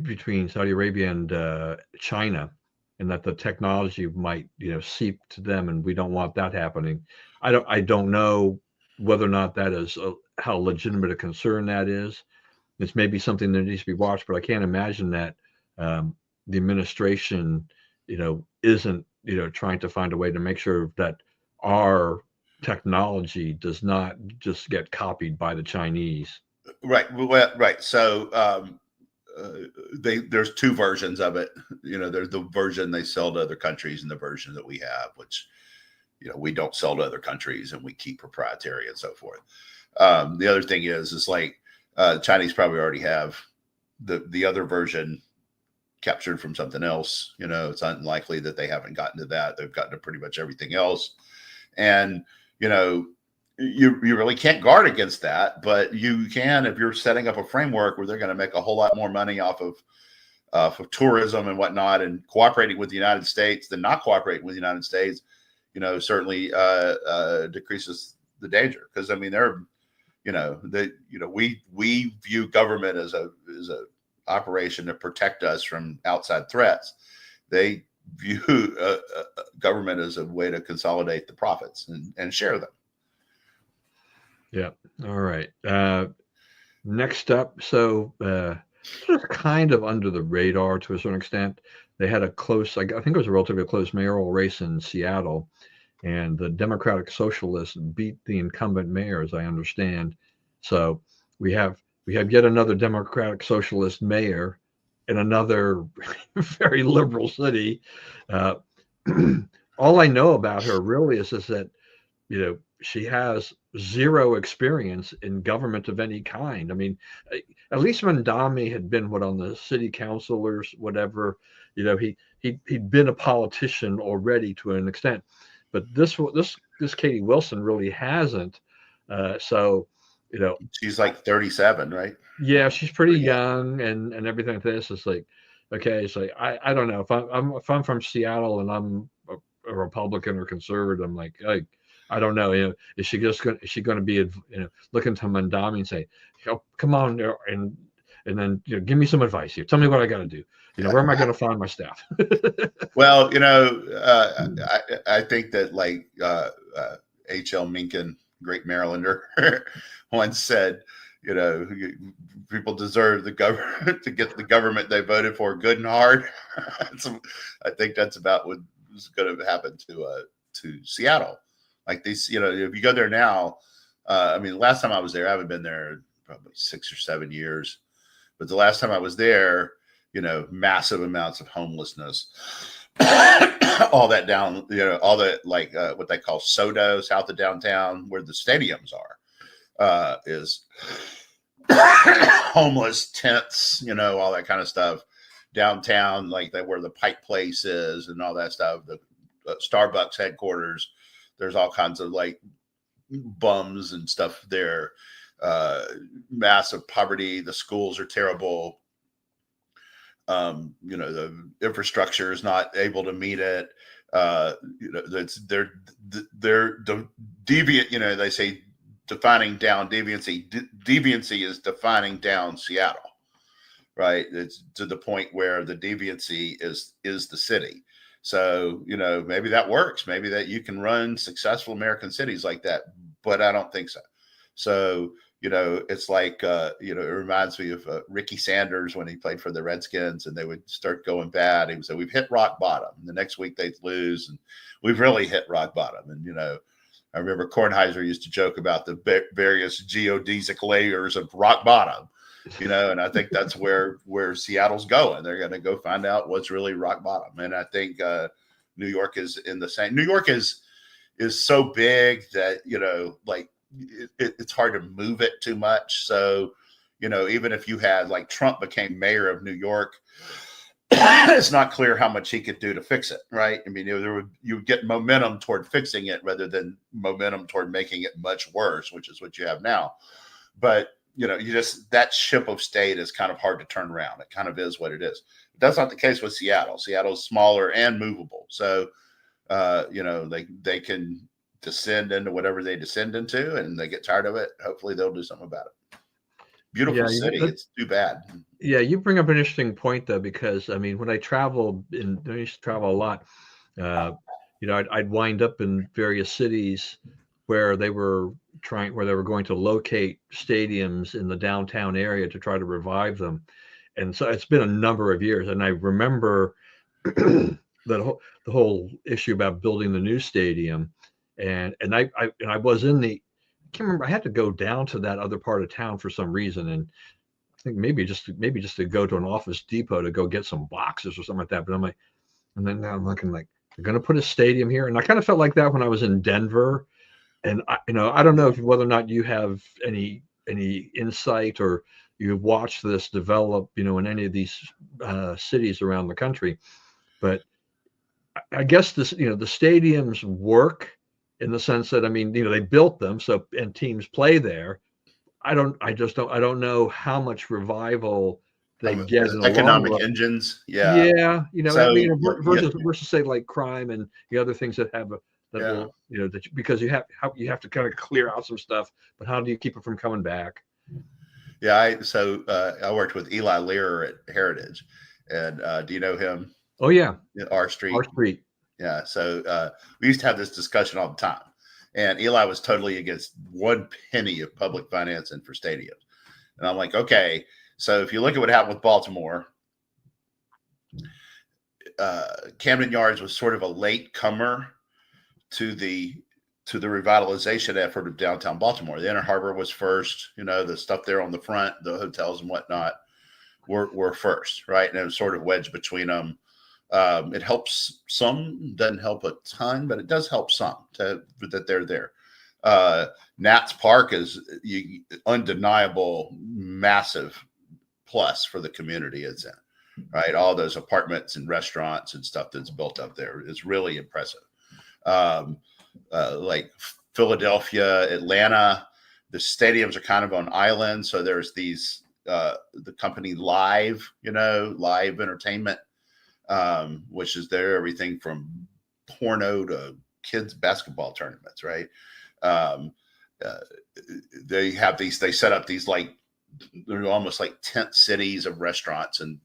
between Saudi Arabia and China, and that the technology might, seep to them, and we don't want that happening. I don't know whether or not that is how legitimate a concern that is. It's maybe something that needs to be watched, but I can't imagine that the administration, isn't, trying to find a way to make sure that our technology does not just get copied by the Chinese. Right. Well, right. So there's two versions of it. There's the version they sell to other countries and the version that we have, which, we don't sell to other countries and we keep proprietary and so forth. The other thing is like Chinese probably already have the other version captured from something else. It's unlikely that they haven't gotten to that. They've gotten to pretty much everything else. And, you really can't guard against that, but you can if you're setting up a framework where they're going to make a whole lot more money off of tourism and whatnot, and cooperating with the United States than not cooperating with the United States, certainly decreases the danger. Because I mean, we view government as a operation to protect us from outside threats. They view government as a way to consolidate the profits and share them. Yeah. All right. Next up, so sort of kind of under the radar to a certain extent, they had a close, I think it was a relatively close mayoral race in Seattle, and the Democratic Socialists beat the incumbent mayor, as I understand. So we have yet another Democratic Socialist mayor in another very liberal city. All I know about her really is that, she has zero experience in government of any kind. I mean, at least Mandami had been on the city council or whatever. He'd been a politician already to an extent, but this Katie Wilson really hasn't. So, she's like 37, right? Yeah, she's pretty young and everything like this. It's like, okay, it's like I don't know if I'm from Seattle and I'm a Republican or conservative. I'm like, I don't know. Is she going to be, looking to Mandami and say, oh, come on, and then give me some advice here. Tell me what I got to do. Where am I going to find my staff? Well, I think that like H.L. Mencken, great Marylander, once said, people deserve the government to get the government they voted for good and hard. So I think that's about what is going to happen to Seattle. Like these, if you go there now, I mean, last time I was there, I haven't been there probably 6 or 7 years, but the last time I was there, massive amounts of homelessness, all that down, all that like what they call SoDo, south of downtown, where the stadiums are, is homeless tents, all that kind of stuff downtown, like where the Pike Place is and all that stuff, the Starbucks headquarters. There's all kinds of like bums and stuff there. Massive poverty. The schools are terrible. The infrastructure is not able to meet it. They're deviant. They say defining down deviancy. Deviancy is defining down Seattle, right? It's to the point where the deviancy is the city. So, maybe that works. Maybe that you can run successful American cities like that, but I don't think so. So, it's like, it reminds me of Ricky Sanders when he played for the Redskins and they would start going bad. He would say, we've hit rock bottom. And the next week they'd lose and we've really hit rock bottom. And, I remember Kornheiser used to joke about the various geodesic layers of rock bottom, and I think that's where Seattle's going. They're going to go find out what's really rock bottom. And I think New York is in the same. New York is so big that, like it's hard to move it too much. So, even if you had like Trump became mayor of New York, it's not clear how much he could do to fix it, right? I mean, you would get momentum toward fixing it rather than momentum toward making it much worse, which is what you have now. But that ship of state is kind of hard to turn around. It kind of is what it is. But that's not the case with Seattle. Seattle's smaller and movable, so they can descend into whatever they descend into, and they get tired of it. Hopefully, they'll do something about it. Beautiful city. It's too bad. Yeah, you bring up an interesting point though, because I mean, when I traveled, I used to travel a lot. I'd wind up in various cities where they were going to locate stadiums in the downtown area to try to revive them, and so it's been a number of years. And I remember the whole issue about building the new stadium, and I was in the. I can't remember. I had to go down to that other part of town for some reason, and I think maybe just to go to an Office Depot to go get some boxes or something like that. But I'm like, and then now I'm looking like they're going to put a stadium here, and I kind of felt like that when I was in Denver, and I don't know whether or not you have any insight or you've watched this develop, in any of these cities around the country, but I guess this, the stadiums work in the sense that, I mean, they built them and teams play there. I don't know how much revival they get in the economic long run. Engines. Yeah. So, versus say like crime and the other things that have will, because you have to kind of clear out some stuff, but how do you keep it from coming back? Yeah. I worked with Eli Lear at Heritage, and do you know him? Oh yeah. R Street. Yeah. So we used to have this discussion all the time. And Eli was totally against 1 penny of public financing for stadiums. And I'm like, okay, so if you look at what happened with Baltimore, Camden Yards was sort of a late comer to the revitalization effort of downtown Baltimore. The Inner Harbor was first, the stuff there on the front, the hotels and whatnot were first, right? And it was sort of wedged between them. It helps some, doesn't help a ton, but it does help some that they're there. Nats Park is undeniable, massive plus for the community it's in, right? All those apartments and restaurants and stuff that's built up there is really impressive. Like Philadelphia, Atlanta, the stadiums are kind of on islands. So there's these, the company Live Entertainment, which is there, everything from porno to kids basketball tournaments, right? They set up these like, they're almost like tent cities of restaurants and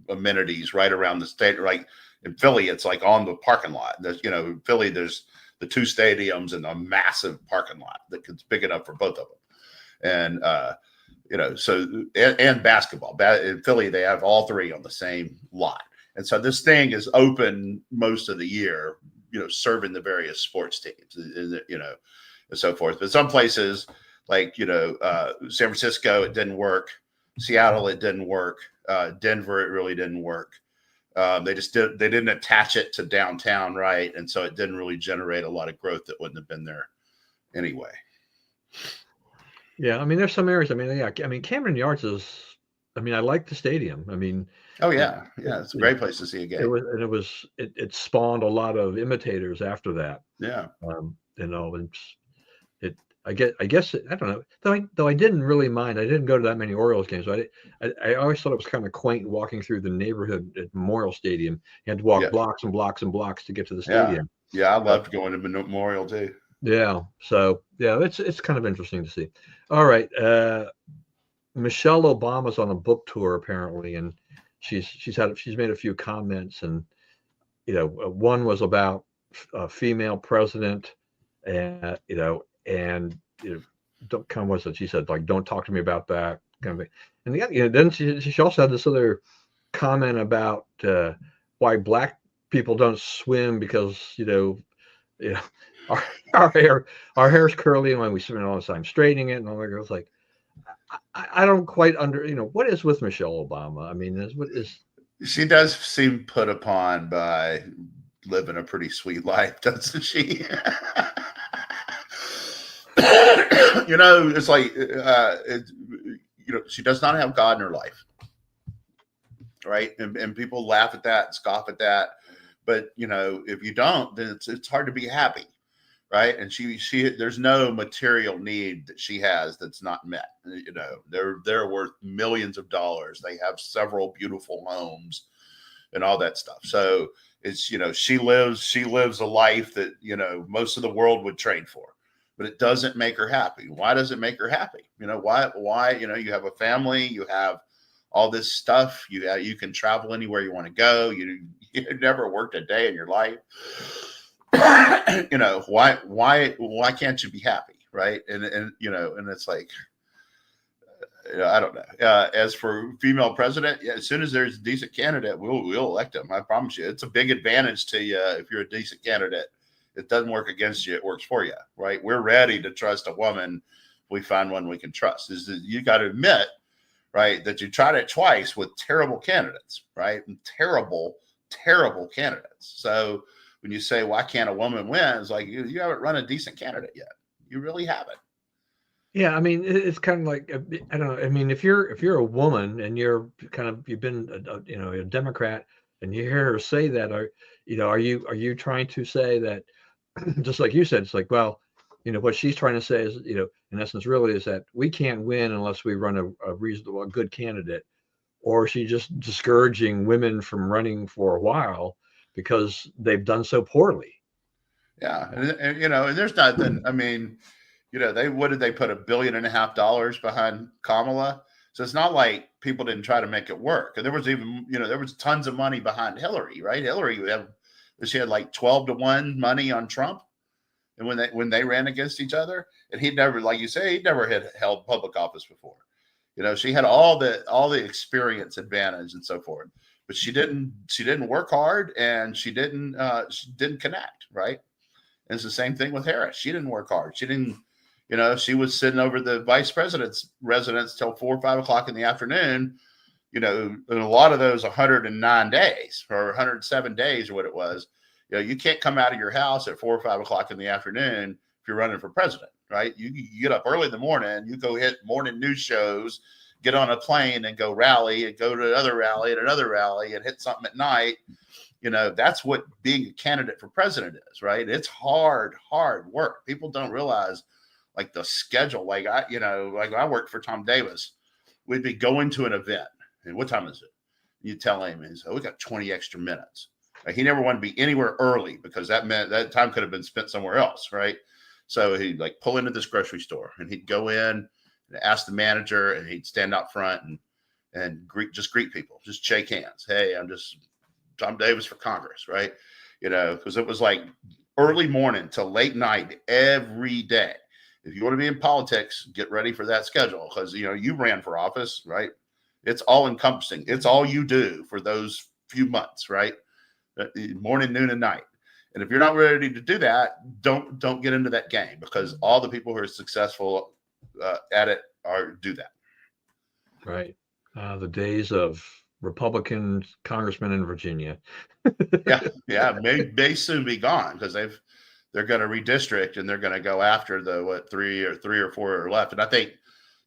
amenities right around the state. Like in Philly, it's like on the parking lot. There's, in Philly, there's the 2 stadiums and a massive parking lot that's big enough for both of them. And, and basketball. In Philly, they have all 3 on the same lot. And so this thing is open most of the year, serving the various sports teams, and so forth. But some places like, San Francisco, it didn't work. Seattle, it didn't work. Denver, it really didn't work. They didn't attach it to downtown, right? And so it didn't really generate a lot of growth that wouldn't have been there anyway. Yeah, I mean, there's some areas. I mean, Camden Yards is. I mean, I like the stadium. I mean, oh yeah, it's a great place to see a game. It spawned a lot of imitators after that. Yeah, I guess I don't know. Though I didn't really mind. I didn't go to that many Orioles games. So I always thought it was kind of quaint walking through the neighborhood at Memorial Stadium. You had to walk blocks and blocks and blocks to get to the stadium. Yeah, I loved going to Memorial too. Yeah. So yeah, it's kind of interesting to see. All right. Michelle Obama's on a book tour apparently, and she's made a few comments, and one was about a female president, and don't kind of what's it? She said like, "Don't talk to me about that," kind of thing. And then she also had this other comment about why black people don't swim because you know our our hair our hair's curly and when we swim all the time straightening it and all that. Girls like I don't quite what is with Michelle Obama. I mean, what is She does seem put upon by living a pretty sweet life, doesn't she? It's like she does not have God in her life, right? And people laugh at that and scoff at that. But if you don't, then it's hard to be happy, right? And she there's no material need that she has that's not met. They're worth millions of dollars. They have several beautiful homes and all that stuff. So it's she lives a life that most of the world would trade for, but it doesn't make her happy. Why does it make her happy? Why you have a family, you have all this stuff, you can travel anywhere you want to go, you never worked a day in your life. Why can't you be happy, right? And it's like, I don't know. As for female president, yeah, as soon as there's a decent candidate, we'll elect them. I promise you, it's a big advantage to you if you're a decent candidate. It doesn't work against you; it works for you, right? We're ready to trust a woman. We find one we can trust. Is that you got to admit, right, that you tried it twice with terrible candidates, right? And terrible candidates. So when you say, why can't a woman win? It's like, you haven't run a decent candidate yet. You really haven't. Yeah, I mean, it's kind of like I don't know. I mean, if you're a woman and you've been a Democrat and you hear her say that, are you trying to say that just like you said, it's like, well, what she's trying to say is, in essence, really is that we can't win unless we run a reasonable, a good candidate, or is she just discouraging women from running for a while because they've done so poorly? Yeah. And there's nothing, I mean, what did they put $1.5 billion behind Kamala? So it's not like people didn't try to make it work. And there was even, there was tons of money behind Hillary, right? She had like 12-1 money on Trump. And when they ran against each other, and he'd never, like you say, he'd never had held public office before. She had all the experience advantage and so forth, but she didn't work hard, and she didn't connect, right? And it's the same thing with Harris. She didn't work hard. She didn't, she was sitting over the vice president's residence till 4 or 5 o'clock in the afternoon. In a lot of those 109 days or 107 days or what it was, you can't come out of your house at 4 or 5 o'clock in the afternoon if you're running for president, right? You get up early in the morning, you go hit morning news shows, get on a plane and go rally and go to another rally and another rally and hit something at night. That's what being a candidate for president is, right? It's hard work. People don't realize like the schedule. Like I worked for Tom Davis. We'd be going to an event. And what time is it? You tell him, and so we got 20 extra minutes. He never wanted to be anywhere early because that meant that time could have been spent somewhere else, right? So he'd like pull into this grocery store and he'd go in and ask the manager, and he'd stand out front and greet people, just shake hands. Hey, I'm just Tom Davis for Congress, right? Because it was like early morning till late night every day. If you want to be in politics, get ready for that schedule because you ran for office, right? It's all encompassing. It's all you do for those few months, right? Morning, noon, and night. And if you're not ready to do that, don't get into that game because all the people who are successful at it do that. Right. The days of Republican congressmen in Virginia. yeah, may soon be gone because they're going to redistrict and they're going to go after the three or four are left. And I think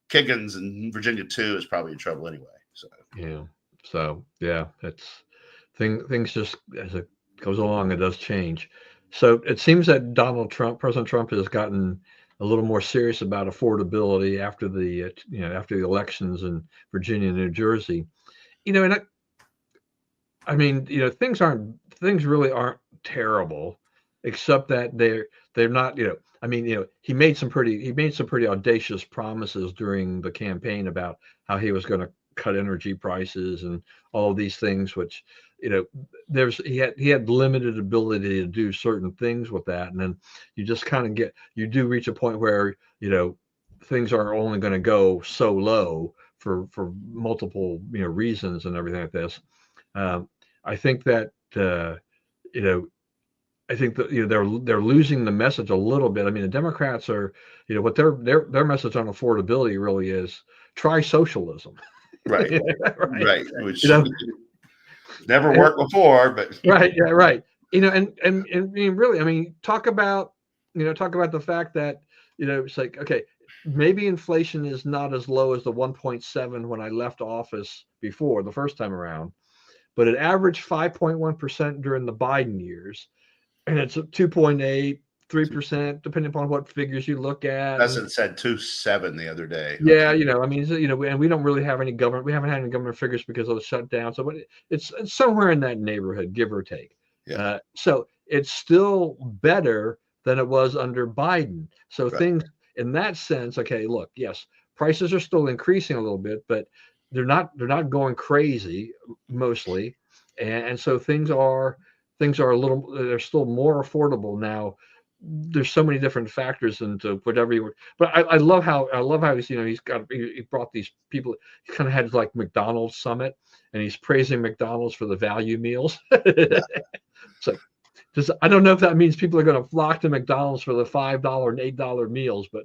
Kiggins in Virginia too is probably in trouble anyway. It's things just as it goes along, it does change. So it seems that President Trump, has gotten a little more serious about affordability after the elections in Virginia and New Jersey. And I mean, things really aren't terrible. except that they're not, I mean, he made some pretty audacious promises during the campaign about how he was going to cut energy prices and all of these things, which, he had limited ability to do certain things with that. And then you just kind of you do reach a point where, things are only going to go so low for multiple, reasons and everything like this. Um, I think that, you know, I think that they're losing the message a little bit. I mean, the Democrats are, what their message on affordability really is: try socialism, Right. right? Right. Which You know, never worked before, but right, yeah, right. And I mean, really, I mean, talk about the fact that it's like, okay, maybe inflation is not as low as the 1.7 when I left office before the first time around, but it averaged 5.1% during the Biden years, and it's 2.8, 3%, depending upon what figures you look at. President said 2.7 the other day. Yeah, I mean, and we don't really have any government. We haven't had any government figures because of the shutdown. So, but it's somewhere in that neighborhood, give or take. Yeah. So it's still better than it was under Biden. So Right. things in that sense, okay. Look, yes, prices are still increasing a little bit, but they're not going crazy mostly, and so they're still more affordable now. There's so many different factors into whatever you were, but I love how he brought these people. He kind of had like McDonald's summit, and he's praising McDonald's for the value meals. It's like, I don't know if that means people are going to flock to McDonald's for the $5 and $8 meals, but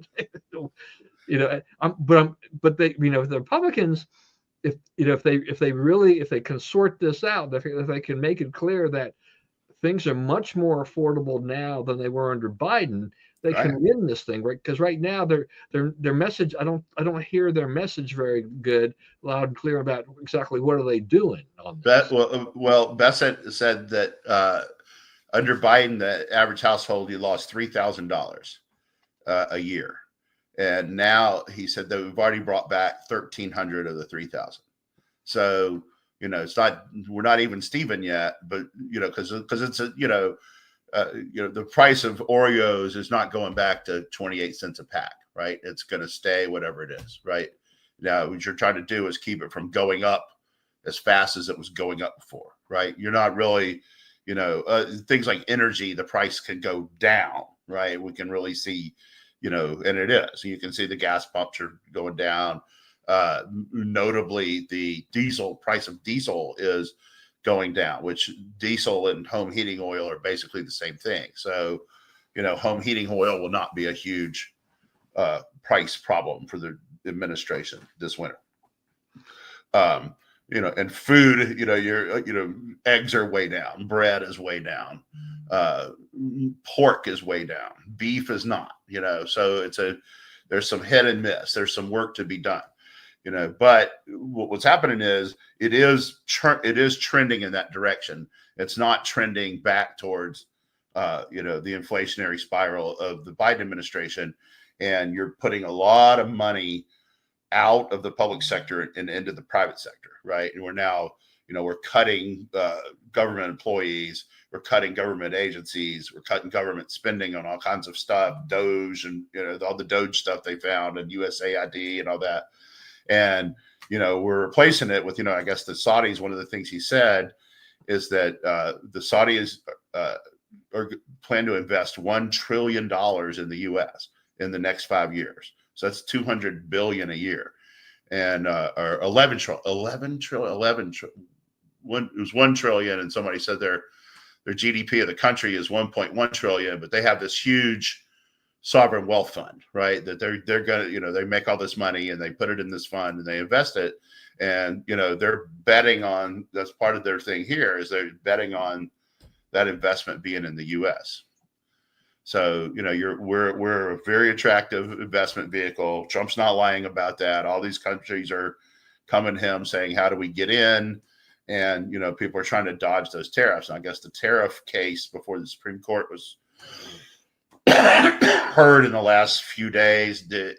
but they, the Republicans, if they can sort this out, if they can make it clear that things are much more affordable now than they were under Biden, they Right. can win this thing, right? Because right now their message, I don't hear their message very good, loud and clear about exactly what are they doing on this. Well, Bessent said that under Biden, the average household, you lost $3,000 a year, and now he said that we've already brought back 1,300 of the 3,000. So we're not even Steven yet, but because it's the price of Oreos is not going back to 28 cents a pack, right? It's going to stay whatever it is, right? Now, what you're trying to do is keep it from going up as fast as it was going up before, right? You're not really, things like energy, the price can go down, right? We can really see, and it is. You can see the gas pumps are going down. Notably, the price of diesel is going down, which diesel and home heating oil are basically the same thing. So, home heating oil will not be a huge price problem for the administration this winter. And food, eggs are way down, bread is way down, pork is way down, beef is not, so there's some hit and miss, there's some work to be done. But what's happening is it is trending in that direction. It's not trending back towards, the inflationary spiral of the Biden administration. And you're putting a lot of money out of the public sector and into the private sector, right? And we're now, we're cutting government employees, we're cutting government agencies, we're cutting government spending on all kinds of stuff, Doge and, all the Doge stuff they found and USAID and all that. And, we're replacing it with, I guess the Saudis, one of the things he said is that the Saudis are plan to invest $1 trillion in the U.S. in the next 5 years. So that's $200 billion a year, and or 11 trillion. It was 1 trillion, and somebody said their GDP of the country is 1.1 trillion, but they have this huge sovereign wealth fund, right? That they're gonna, they make all this money and they put it in this fund and they invest it, and they're betting on, that's part of their thing here, is they're betting on that investment being in the U.S. So, we're a very attractive investment vehicle. Trump's not lying about that. All these countries are coming to him saying, how do we get in? And, people are trying to dodge those tariffs. And I guess the tariff case before the Supreme Court was heard in the last few days did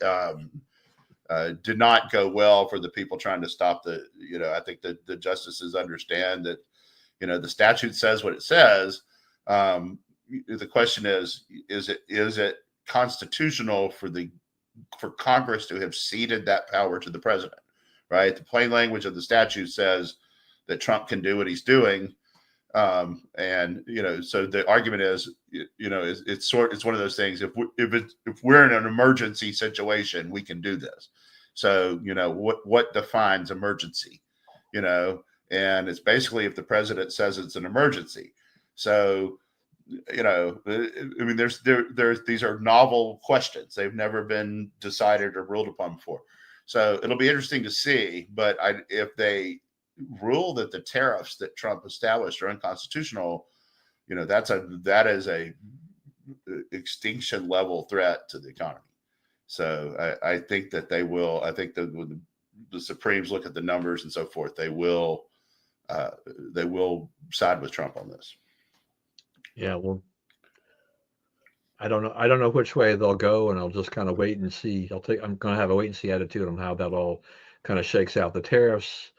not go well for the people trying to stop I think that the justices understand that, the statute says what it says. the question is it constitutional for Congress to have ceded that power to the president, right? The plain language of the statute says that Trump can do what he's doing. And, so the argument is, it's one of those things. If we're in an emergency situation, we can do this. So, what defines emergency, and it's basically if the president says it's an emergency. So, these are novel questions. They've never been decided or ruled upon before. So it'll be interesting to see. But if they rule that the tariffs that Trump established are unconstitutional, that is a extinction level threat to the economy. So I think that they will. I think that when the Supremes look at the numbers and so forth, they will side with Trump on this. Yeah, well, I don't know which way they'll go, and I'll just kind of wait and see. I'm going to have a wait and see attitude on how that all kind of shakes out. The tariffs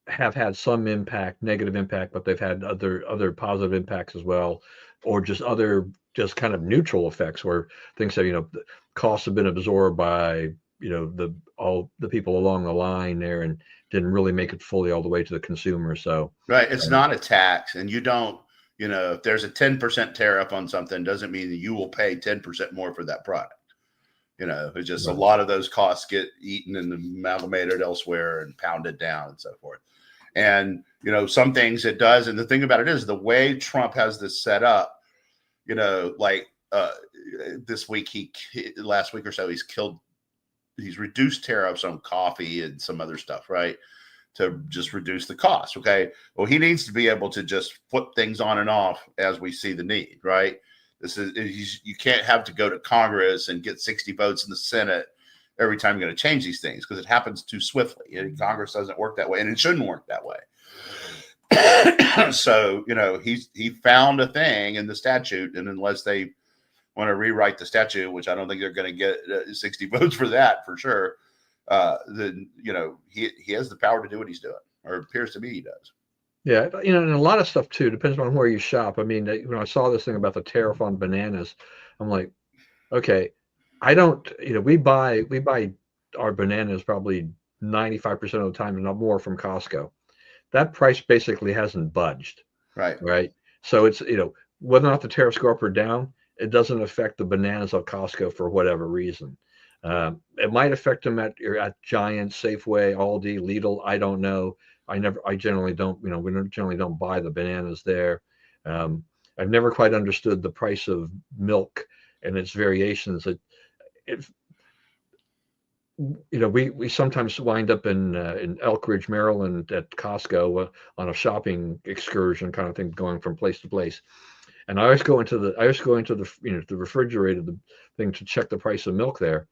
have had some impact, negative impact, but they've had other positive impacts as well, or just kind of neutral effects where things have, the costs have been absorbed by, all the people along the line there, and didn't really make it fully all the way to the consumer. So right, it's not a tax, and you don't. If there's a 10% tariff on something, doesn't mean that you will pay 10% more for that product. It's just right. A lot of those costs get eaten and amalgamated elsewhere and pounded down and so forth. And, some things it does. And the thing about it is the way Trump has this set up, this week, last week or so, he's reduced tariffs on coffee and some other stuff, right? To just reduce the cost. Okay. Well, he needs to be able to just flip things on and off as we see the need, right? You can't have to go to Congress and get 60 votes in the Senate every time you're going to change these things, because it happens too swiftly. And Congress doesn't work that way, and it shouldn't work that way. So, he found a thing in the statute, and unless they want to rewrite the statute, which I don't think they're going to get 60 votes for that for sure, then he has the power to do what he's doing, or it appears to me he does. Yeah, and a lot of stuff too depends on where you shop. I mean, when I saw this thing about the tariff on bananas, I'm like, okay, I don't. We buy our bananas probably 95% of the time, and not more, from Costco. That price basically hasn't budged. Right. So it's whether or not the tariffs go up or down, it doesn't affect the bananas at Costco for whatever reason. It might affect them at Giant, Safeway, Aldi, Lidl. I don't know. I generally don't, we generally don't buy the bananas there. I've never quite understood the price of milk and its variations. We sometimes wind up in Elk Ridge, Maryland at Costco on a shopping excursion kind of thing, going from place to place. And I always go into the the refrigerator, the thing, to check the price of milk there.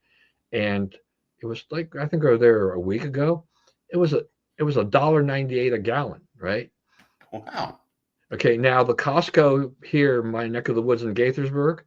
And it was like, I think I was there a week ago. It was $1.98 a gallon, right? Wow. Okay, now the Costco here, my neck of the woods in Gaithersburg,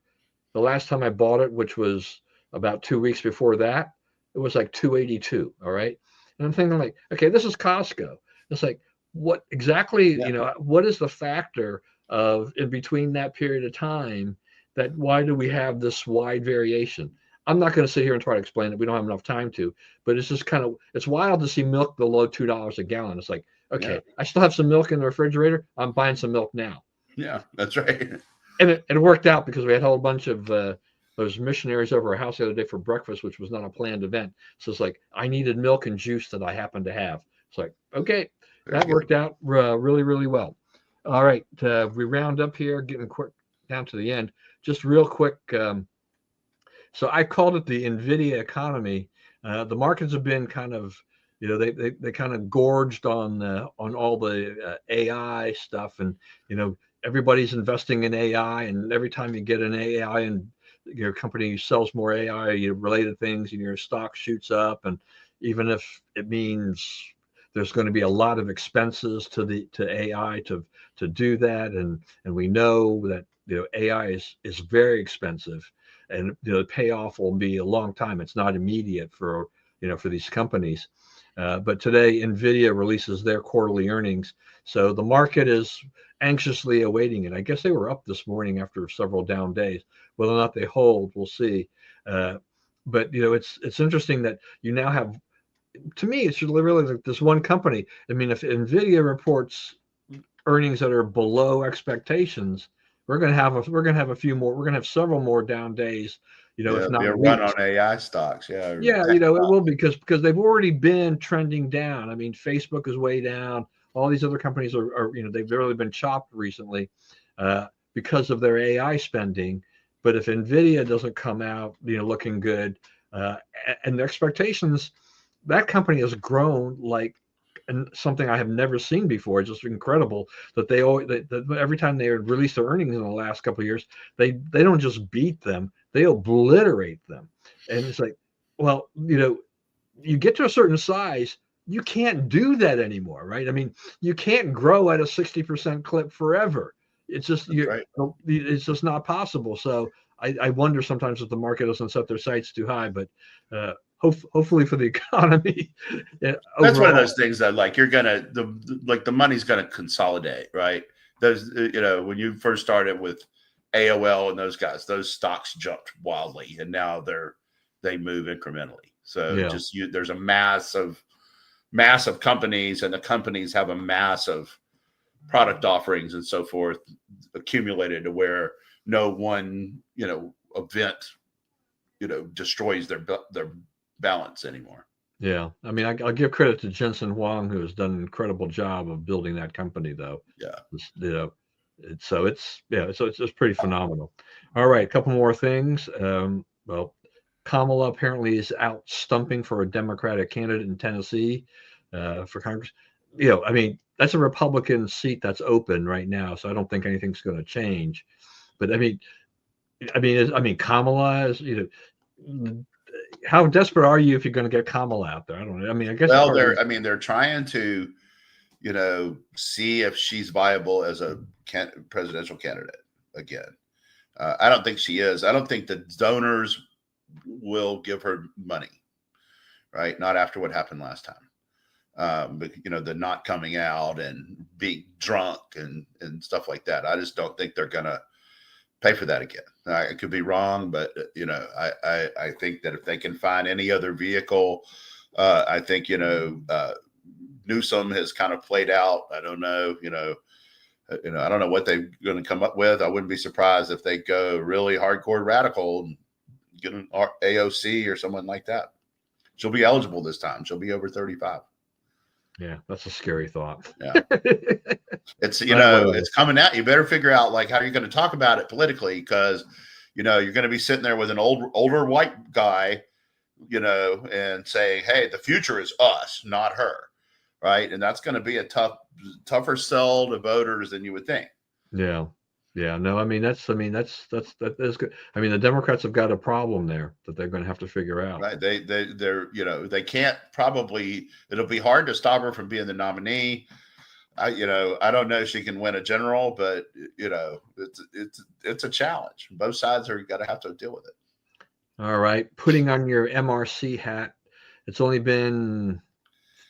the last time I bought it, which was about 2 weeks before that, it was like $2.82. All right. And I'm thinking, like, okay, this is Costco. It's like, what exactly, what is the factor of in between that period of time that why do we have this wide variation? I'm not going to sit here and try to explain it. We don't have enough time to, but it's just it's wild to see milk below $2 a gallon. It's like, okay, I still have some milk in the refrigerator. I'm buying some milk now. Yeah, that's right. And it worked out because we had a whole bunch of those missionaries over our house the other day for breakfast, which was not a planned event. So it's like, I needed milk and juice that I happened to have. It's like, okay, that worked out really, really well. All right. We round up here, getting quick down to the end, just real quick. So I called it the Nvidia economy. The markets have been kind of, they kind of gorged on all the AI stuff, and everybody's investing in AI, and every time you get an AI and your company sells more AI related things, and your stock shoots up. And even if it means there's going to be a lot of expenses to AI to do that, and we know that AI is very expensive. And the payoff will be a long time. It's not immediate for these companies. But today, Nvidia releases their quarterly earnings, so the market is anxiously awaiting it. I guess they were up this morning after several down days. Whether or not they hold, we'll see. Uh, but it's interesting that you now have. To me, it's really like this one company. I mean, if Nvidia reports earnings that are below expectations, we're gonna have a few more. We're gonna have several more down days. Yeah, If it'll be a not run weeks. on AI stocks. Yeah, or Yeah, tech it will stocks. be because they've already been trending down. I mean, Facebook is way down. All these other companies are they've really been chopped recently because of their AI spending. But if Nvidia doesn't come out, looking good, uh, and the expectations, that company has grown like and something I have never seen before. It's just incredible that they always that every time they release their earnings in the last couple of years, they don't just beat them, they obliterate them. And it's like, well, you get to a certain size, you can't do that anymore, right? I mean, you can't grow at a 60% clip forever. It's just That's you right. it's just not possible. So I wonder sometimes if the market doesn't set their sights too high, but hopefully for the economy That's one of overall. those things that like you're gonna the money's gonna consolidate, right? Those when you first started with AOL and those guys, those stocks jumped wildly, and now they move incrementally. So Yeah. just there's a massive companies, and the companies have a massive product offerings and so forth accumulated to where no one event destroys their balance anymore. Yeah. I mean, I'll give credit to Jensen Huang, who has done an incredible job of building that company, though. Yeah. It's pretty phenomenal. All right, a couple more things. Well, Kamala apparently is out stumping for a Democratic candidate in Tennessee for Congress. I mean, that's a Republican seat that's open right now, so I don't think anything's going to change. But I mean, Kamala is, how desperate are you if you're going to get Kamala out there? I don't know. I mean, I guess it's Well, hard. they're trying to, see if she's viable as a presidential candidate again. I don't think she is. I don't think the donors will give her money, right? Not after what happened last time. But the not coming out and being drunk and stuff like that. I just don't think they're gonna pay for that again. I could be wrong, but I think that if they can find any other vehicle, I think Newsom has kind of played out. I don't know, I don't know what they're going to come up with. I wouldn't be surprised if they go really hardcore radical and get an AOC or someone like that. She'll be eligible this time. She'll be over 35. Yeah, that's a scary thought. Yeah. It's it's coming out. You better figure out like how you're going to talk about it politically, because you're going to be sitting there with an older white guy, and saying, "Hey, the future is us, not her," right? And that's going to be a tougher sell to voters than you would think. Yeah. Yeah. No, I mean that's that is good. I mean, the Democrats have got a problem there that they're going to have to figure out. Right? They can't probably. It'll be hard to stop her from being the nominee. I don't know if she can win a general, but it's a challenge. Both sides are got to have to deal with it. All right, putting on your MRC hat. It's only been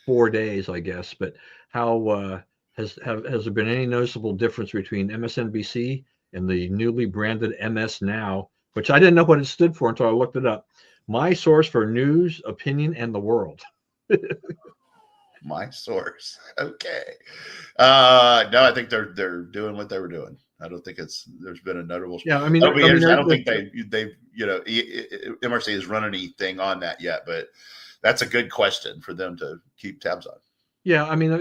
4 days, I guess, but how has there been any noticeable difference between MSNBC and the newly branded MS Now, which I didn't know what it stood for until I looked it up? My source for news, opinion, and the world. My source. Okay. No, I think they're doing what they were doing. I don't think there's been a notable. Yeah, I mean, I don't think they've MRC has run anything on that yet, but that's a good question for them to keep tabs on. Yeah, I mean,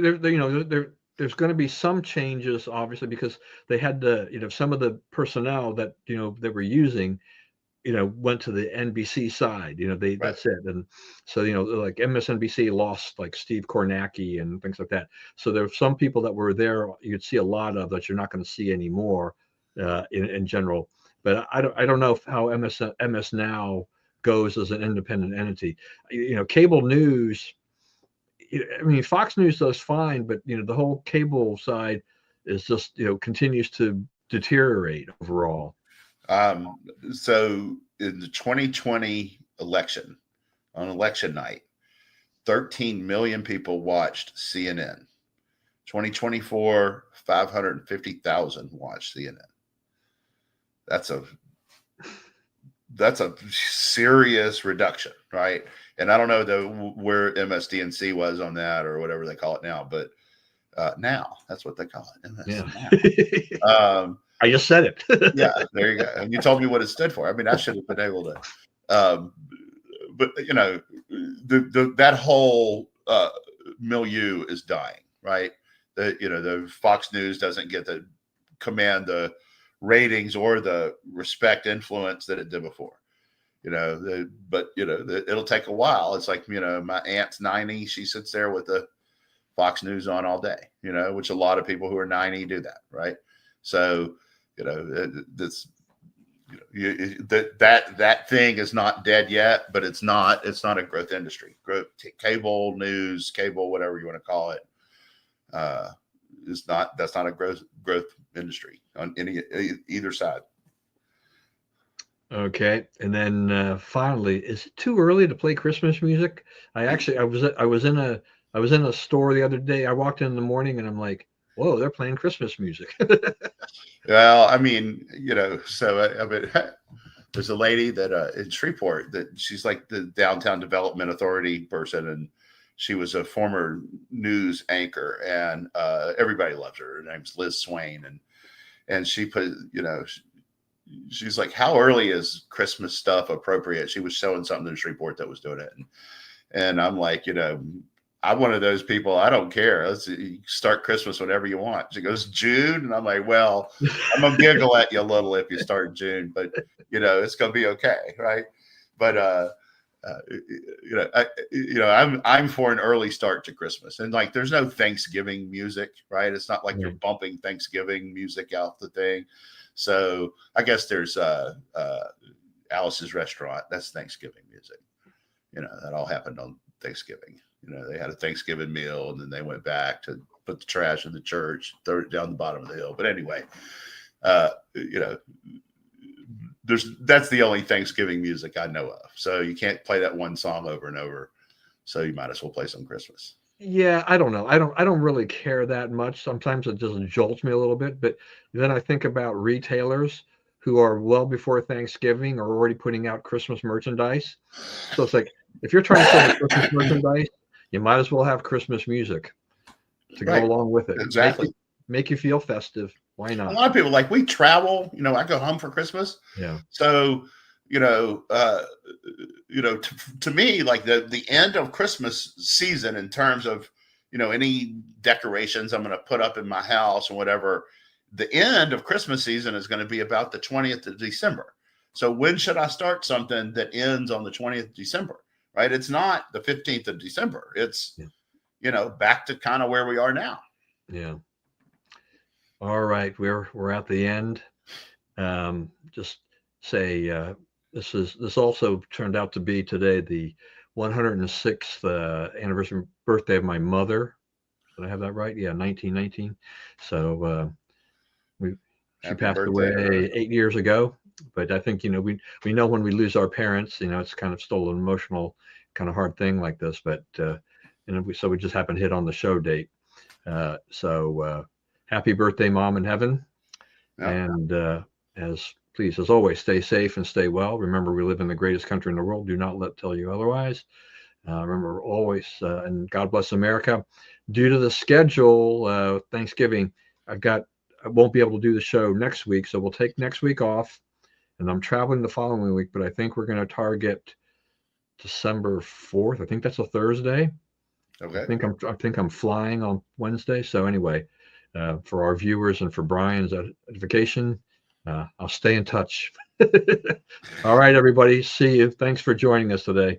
there's going to be some changes, obviously, because they had some of the personnel that they were using, went to the NBC side. Right. That's it. And so like MSNBC lost like Steve Kornacki and things like that. So there are some people that were there you'd see a lot of that you're not going to see anymore in general. But I don't know how MS Now goes as an independent entity. Cable news. I mean, Fox News does fine, but the whole cable side is just continues to deteriorate overall. So in the 2020 election, on election night, 13 million people watched CNN. 2024, 550,000 watched CNN. That's a serious reduction, right? And I don't know where MSDNC was on that or whatever they call it now, but now that's what they call it. Yeah. Now. I just said it. Yeah, there you go. And you told me what it stood for. I mean, I should have been able to. But you know, that whole milieu is dying, right? The Fox News doesn't get to command the ratings or the respect influence that it did before. But it'll take a while. It's like, my aunt's 90. She sits there with the Fox News on all day, which a lot of people who are 90 do that, right? So, that thing is not dead yet, but it's not a growth industry. Cable news, whatever you want to call it, that's not a growth industry on either side. Okay, and then finally, is it too early to play Christmas music? I was in a store the other day. I walked in the morning and I'm like, whoa, they're playing Christmas music. Well, I mean, there's a lady that in Shreveport that she's like the downtown development authority person, and she was a former news anchor, and everybody loves her. Her name's Liz Swain, and she put, she's like, how early is Christmas stuff appropriate? She was showing something in Shreveport that was doing it, and I'm like, I'm one of those people. I don't care. Let's start Christmas whenever you want. She goes, June. And I'm like, well, I'm going to giggle at you a little if you start in June, but it's going to be okay. Right. But, I'm for an early start to Christmas, and like, there's no Thanksgiving music, right? It's not like you're bumping Thanksgiving music out the thing. So I guess there's, Alice's Restaurant. That's Thanksgiving music. That all happened on Thanksgiving. They had a Thanksgiving meal, and then they went back to put the trash in the church, throw it down the bottom of the hill. But anyway, that's the only Thanksgiving music I know of. So you can't play that one song over and over. So you might as well play some Christmas. Yeah, I don't know. I don't really care that much. Sometimes it just jolts me a little bit. But then I think about retailers who are well before Thanksgiving are already putting out Christmas merchandise. So it's like, if you're trying to sell Christmas merchandise, you might as well have Christmas music to go along with it. Exactly. Make you feel festive. Why not? A lot of people, like, we travel, I go home for Christmas. Yeah. So, to me, like the end of Christmas season in terms of, any decorations I'm going to put up in my house and whatever, the end of Christmas season is going to be about the 20th of December. So when should I start something that ends on the 20th of December? Right? It's not the 15th of December. It's, back to kind of where we are now. Yeah. All right. We're at the end. Just say, this also turned out to be today the 106th anniversary birthday of my mother. Did I have that right? Yeah, 1919. So she passed away 8 years ago. But I think, we know when we lose our parents, it's kind of still an emotional, kind of hard thing like this. But so we just happened to hit on the show date. So happy birthday, Mom in heaven. Yeah. And as always, stay safe and stay well. Remember, we live in the greatest country in the world. Do not let tell you otherwise. Remember always, and God bless America. Due to the schedule, Thanksgiving, I won't be able to do the show next week, so we'll take next week off. And I'm traveling the following week, but I think we're going to target December 4th. I think that's a Thursday. Okay. I think I'm flying on Wednesday. So anyway, for our viewers and for Brian's edification, I'll stay in touch. All right, everybody. See you. Thanks for joining us today.